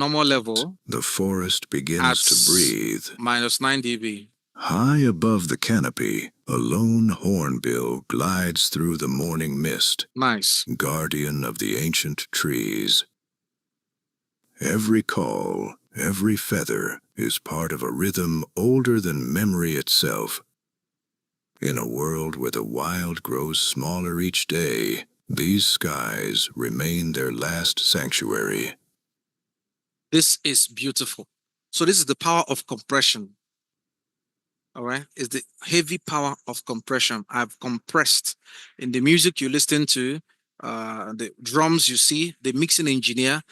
normal level. The forest begins to breathe. -9 dB. High above the canopy, a lone hornbill glides through the morning mist. Nice. Guardian of the ancient trees. Every call, every feather is part of a rhythm older than memory itself. In a world where the wild grows smaller each day, these skies remain their last sanctuary. This is beautiful. So this is the power of compression. All right, it's the heavy power of compression. I've compressed in the music you listen to, the drums you see, the mixing engineer,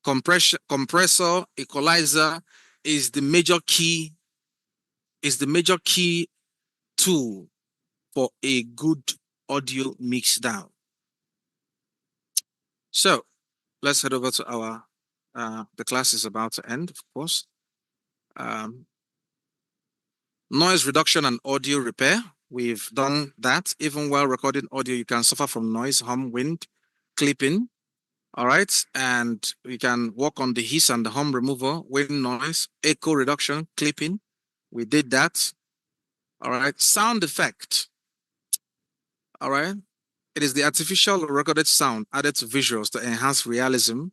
compressor, equalizer is the major key tool for a good audio mix down. So let's head over to our the class is about to end, of course. Noise reduction and audio repair. We've done that. Even while recording audio, you can suffer from noise, hum, wind, clipping. All right. And we can work on the hiss and the hum removal, wind noise, echo reduction, clipping. We did that. All right. Sound effect. All right. It is the artificial recorded sound added to visuals to enhance realism,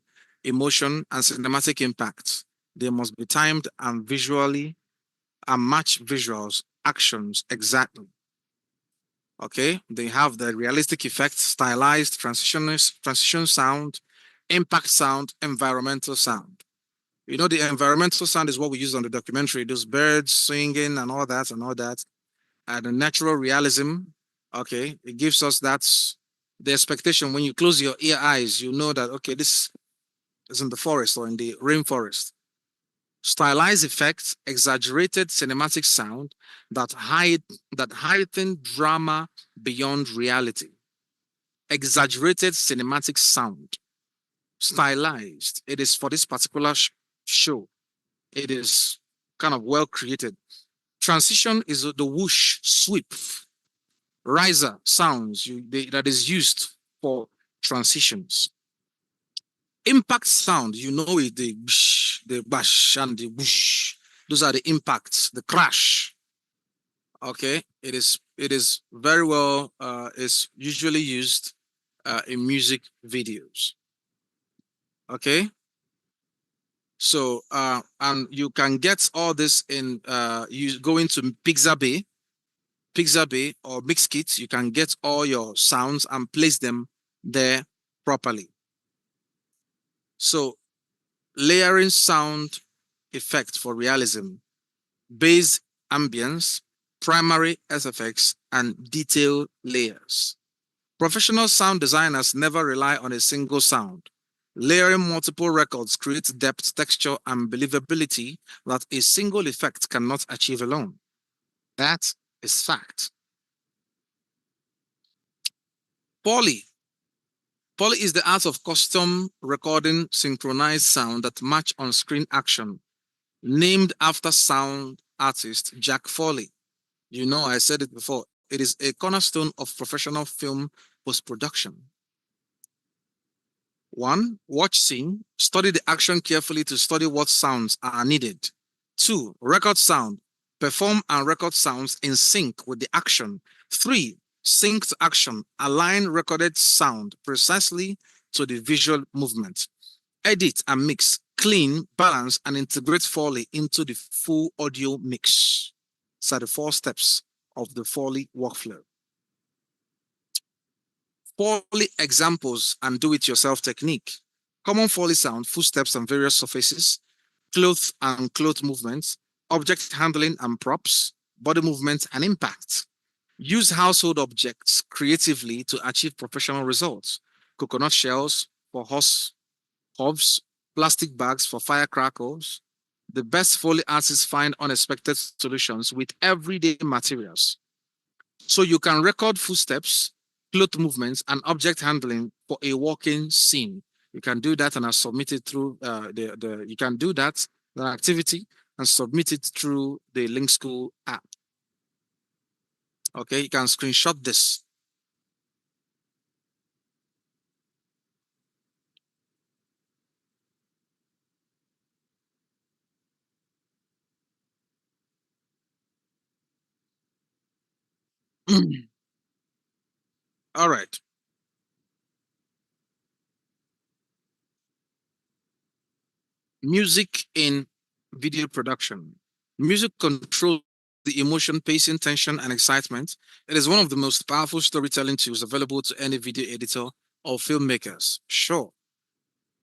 emotion, and cinematic impact. They must be timed and visually and match visuals, actions exactly. Okay, they have the realistic effects, stylized transition sound, impact sound, environmental sound. You know, the environmental sound is what we use on the documentary, those birds singing and all that and all that. And the natural realism, okay, it gives us the expectation when you close your ear eyes, you know that, okay, this is in the forest or in the rainforest. Stylized effects, exaggerated cinematic sound that heighten drama beyond reality. Exaggerated cinematic sound, stylized. It is for this particular show. It is kind of well created. Transition is the whoosh, sweep, riser sounds that is used for transitions. Impact sound, you know it, the bsh, the bash, and the whoosh. Those are the impacts, the crash. Okay, it is very well. It's usually used in music videos. Okay, so and you can get all this in you go into Pixabay or Mixkit. You can get all your sounds and place them there properly. So layering sound effect for realism, base ambience, primary SFX, and detail layers. Professional sound designers never rely on a single sound. Layering multiple records creates depth, texture, and believability that a single effect cannot achieve alone. That is fact. Poly. Poly is the art of custom recording synchronized sound that match on-screen action, named after sound artist Jack Foley. You know, I said it before. It is a cornerstone of professional film post-production. One, watch scene, study the action carefully to study what sounds are needed. Two, record sound, perform and record sounds in sync with the action. Three, sync to action, align recorded sound precisely to the visual movement. Edit and mix, clean, balance, and integrate Foley into the full audio mix. So the 4 steps of the Foley workflow. Foley examples and do-it-yourself technique. Common Foley sound, footsteps and various surfaces, cloth and cloth movements, object handling and props, body movement and impact. Use household objects creatively to achieve professional results. Coconut shells for horse hooves, plastic bags for firecrackers. The best Foley artists find unexpected solutions with everyday materials. So you can record footsteps, cloth movements, and object handling for a walking scene. You can do that and submit it through you can do that, the activity, and submit it through the Link School app. Okay, you can screenshot this. All right. Music in video production. Music controls the emotion, pacing, tension, and excitement. It is one of the most powerful storytelling tools available to any video editor or filmmakers. Sure.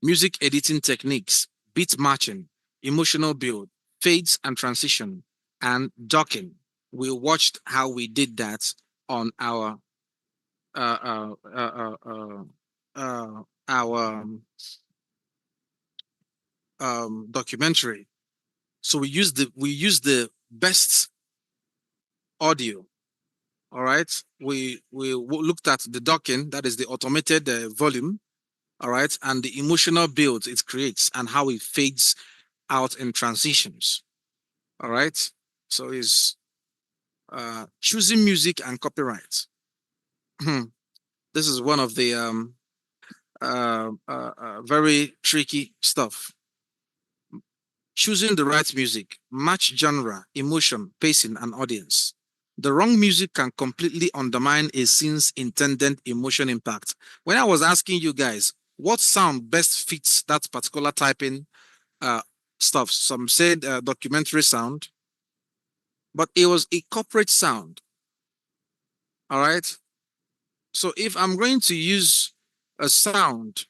Music editing techniques, beat matching, emotional build, fades and transition, and docking. We watched how we did that on uh, uh, uh, uh, our documentary. So we use the best audio. All right. We looked at the docking, that is the automated volume. All right, and the emotional build it creates and how it fades out in transitions. All right. So is choosing music and copyright. This is one of the very tricky stuff. Choosing the right music, match genre, emotion, pacing, and audience. The wrong music can completely undermine a scene's intended emotion impact. When I was asking you guys what sound best fits that particular typing uh, stuff, some said documentary sound, but it was a corporate sound. All right. So if I'm going to use a sound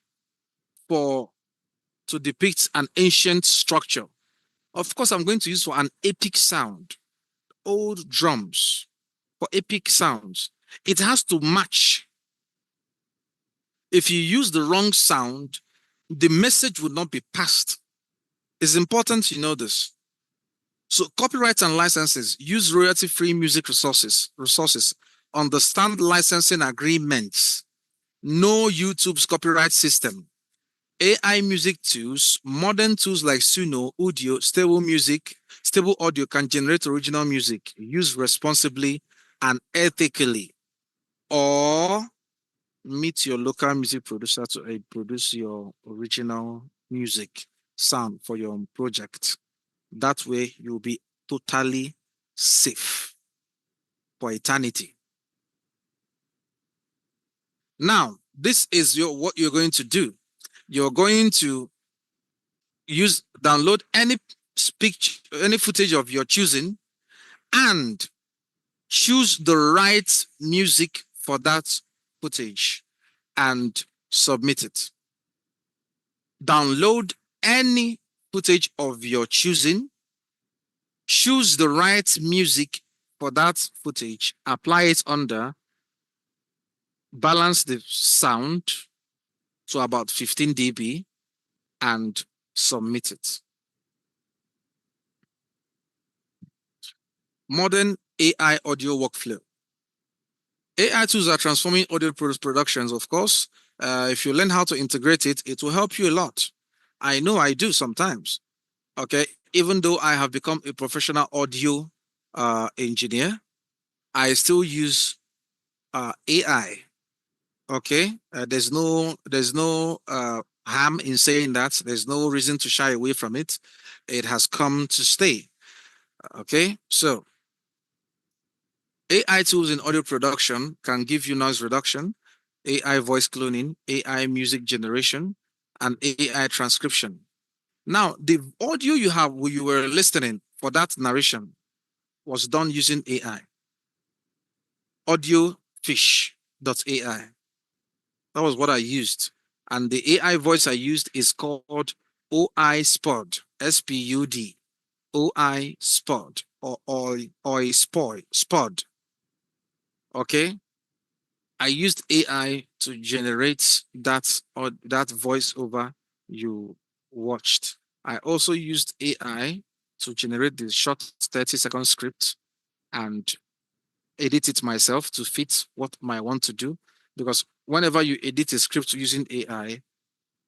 for to depict an ancient structure, of course I'm going to use for an epic sound, old drums, for epic sounds. It has to match. If you use the wrong sound, the message would not be passed. It's important you know this. So copyright and licenses use royalty-free music resources, understand licensing agreements, know YouTube's copyright system, AI music tools, modern tools like Suno, Udio, Stable Audio can generate original music. Use responsibly and ethically. Or meet your local music producer to produce your original music sound for your project. That way you'll be totally safe for eternity. Now, this is what you're going to do. You're going to download any speech, any footage of your choosing, and choose the right music for that footage and submit it. Download any footage of your choosing, choose the right music for that footage, apply it under, balance the sound to about 15 dB, and submit it. Modern AI audio workflow. AI tools are transforming audio productions, of course. If you learn how to integrate it, it will help you a lot. I know I do sometimes. Okay. Even though I have become a professional audio engineer, I still use AI. Okay. There's no harm in saying that. There's no reason to shy away from it. It has come to stay. Okay. So AI tools in audio production can give you noise reduction, AI voice cloning, AI music generation, and AI transcription. Now, the audio you were listening for that narration was done using AI. Audiofish.ai. That was what I used. And the AI voice I used is called OI Spud, SPUD, OI Spud, or OI Spud. Okay. I used AI to generate that voiceover you watched. I also used AI to generate the short 30-second script and edit it myself to fit what I want to do. Because whenever you edit a script using AI,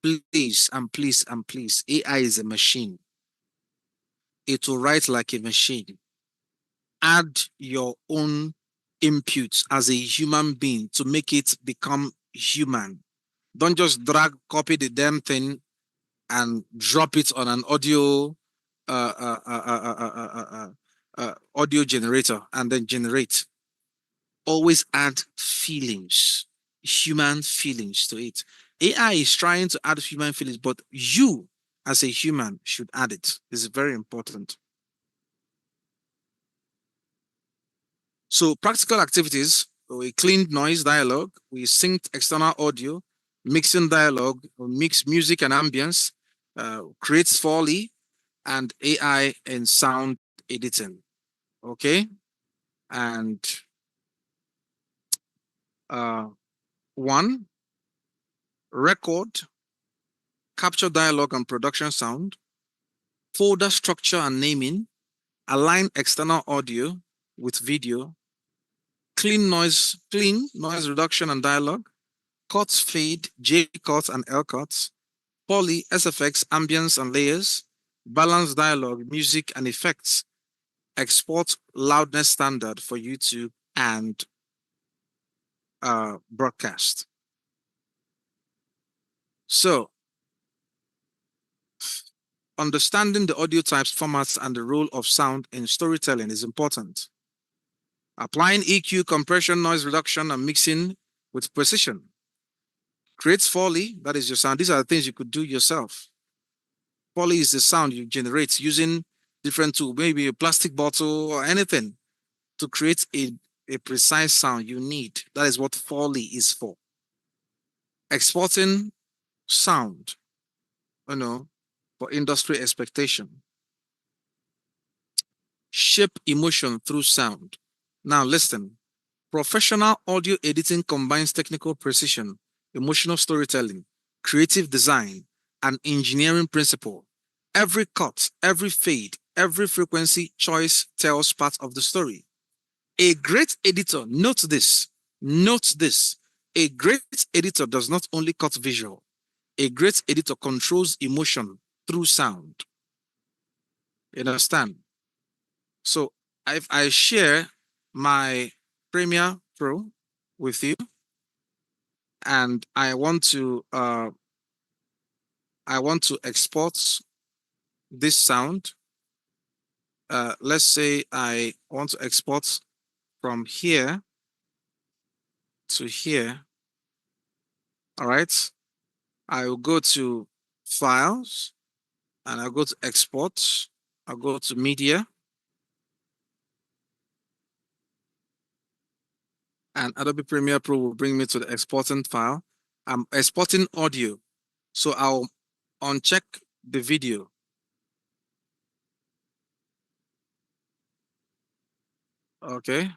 please and please and please, AI is a machine. It will write like a machine. Add your own inputs as a human being to make it become human. Don't just copy the damn thing and drop it on an audio generator and then generate. Always add feelings, human feelings to it. AI is trying to add human feelings, but you as a human should add it. It's very important. So practical activities, we cleaned noise dialogue, we synced external audio, mixing dialogue, mix music and ambience, creates Foley and AI and sound editing. Okay. And uh, one, record, capture dialogue and production sound, folder structure and naming, align external audio with video, clean noise reduction and dialogue, cuts, fade, J cuts and L cuts, poly, SFX, ambience and layers, balance dialogue, music and effects, export loudness standard for YouTube and broadcast. So, understanding the audio types, formats, and the role of sound in storytelling is important. Applying EQ, compression, noise reduction, and mixing with precision creates Foley, that is your sound. These are the things you could do yourself. Foley is the sound you generate using different tools, maybe a plastic bottle or anything to create a precise sound you need. That is what Foley is for. Exporting sound, for industry expectation. Shape emotion through sound. Now listen, professional audio editing combines technical precision, emotional storytelling, creative design, and engineering principle. Every cut, every fade, every frequency choice tells part of the story. A great editor, note this, a great editor does not only cut visual, a great editor controls emotion through sound. You understand? So if I share my Premiere Pro with you, and I want to export this sound. Let's say I want to export from here to here. All right. I will go to Files and I'll go to Export. I'll go to Media, and Adobe Premiere Pro will bring me to the exporting file. I'm exporting audio. So I'll uncheck the video. Okay.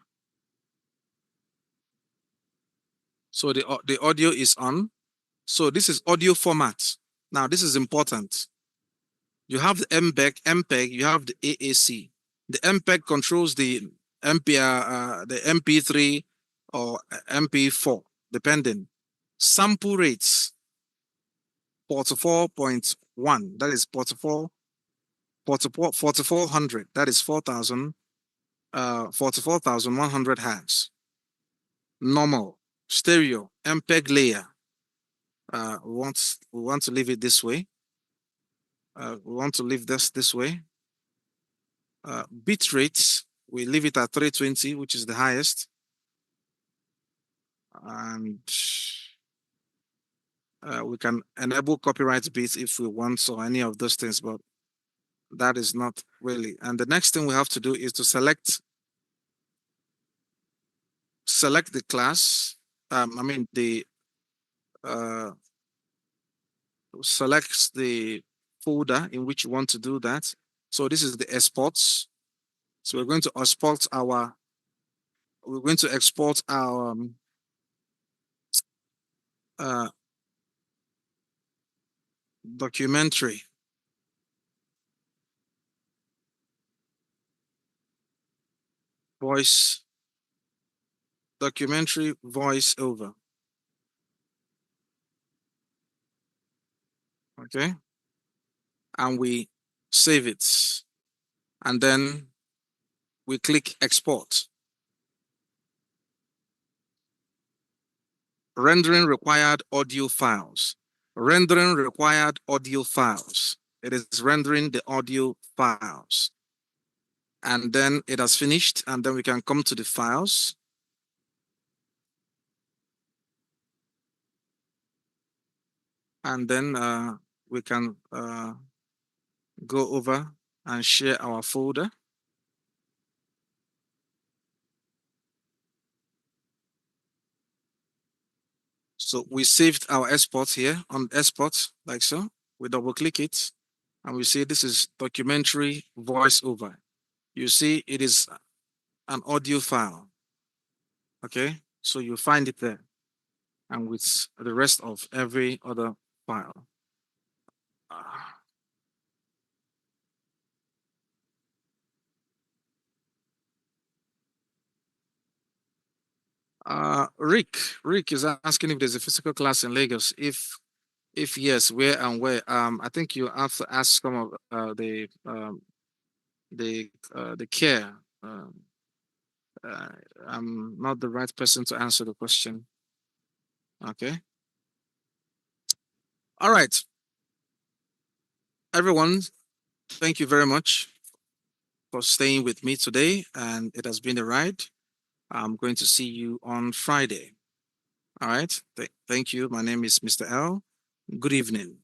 So the audio is on. So this is audio format. Now this is important. You have the MPEG, you have the AAC. The MPEG controls the the MP3 or MP4, depending. Sample rates, 44.1, that is 4400, that is 44,100 hertz. Normal, stereo, MPEG layer. We want to leave it this way. We want to leave this way. Bit rates, we leave it at 320, which is the highest. And we can enable copyright bits if we want, or any of those things, but that is not really. And the next thing we have to do is to select the class. The selects the folder in which you want to do that. So this is the exports. So we're going to export our uh, documentary. Documentary voice over. Okay. And we save it. And then we click export. Rendering required audio files. Rendering required audio files. It is rendering the audio files. And then it has finished, and then we can come to the files. And then we can go over and share our folder. So we saved our export here on export, like so. We double click it, and we see this is documentary voiceover. You see it is an audio file. Okay, so you find it there, and with the rest of every other file. Rick is asking if there's a physical class in Lagos. If yes, where and where? I think you have to ask some of the care. Uh, I'm not the right person to answer the question. Okay. All right, everyone. Thank you very much for staying with me today, and it has been a ride. I'm going to see you on Friday. All right. Thank you. My name is Mr. L. Good evening.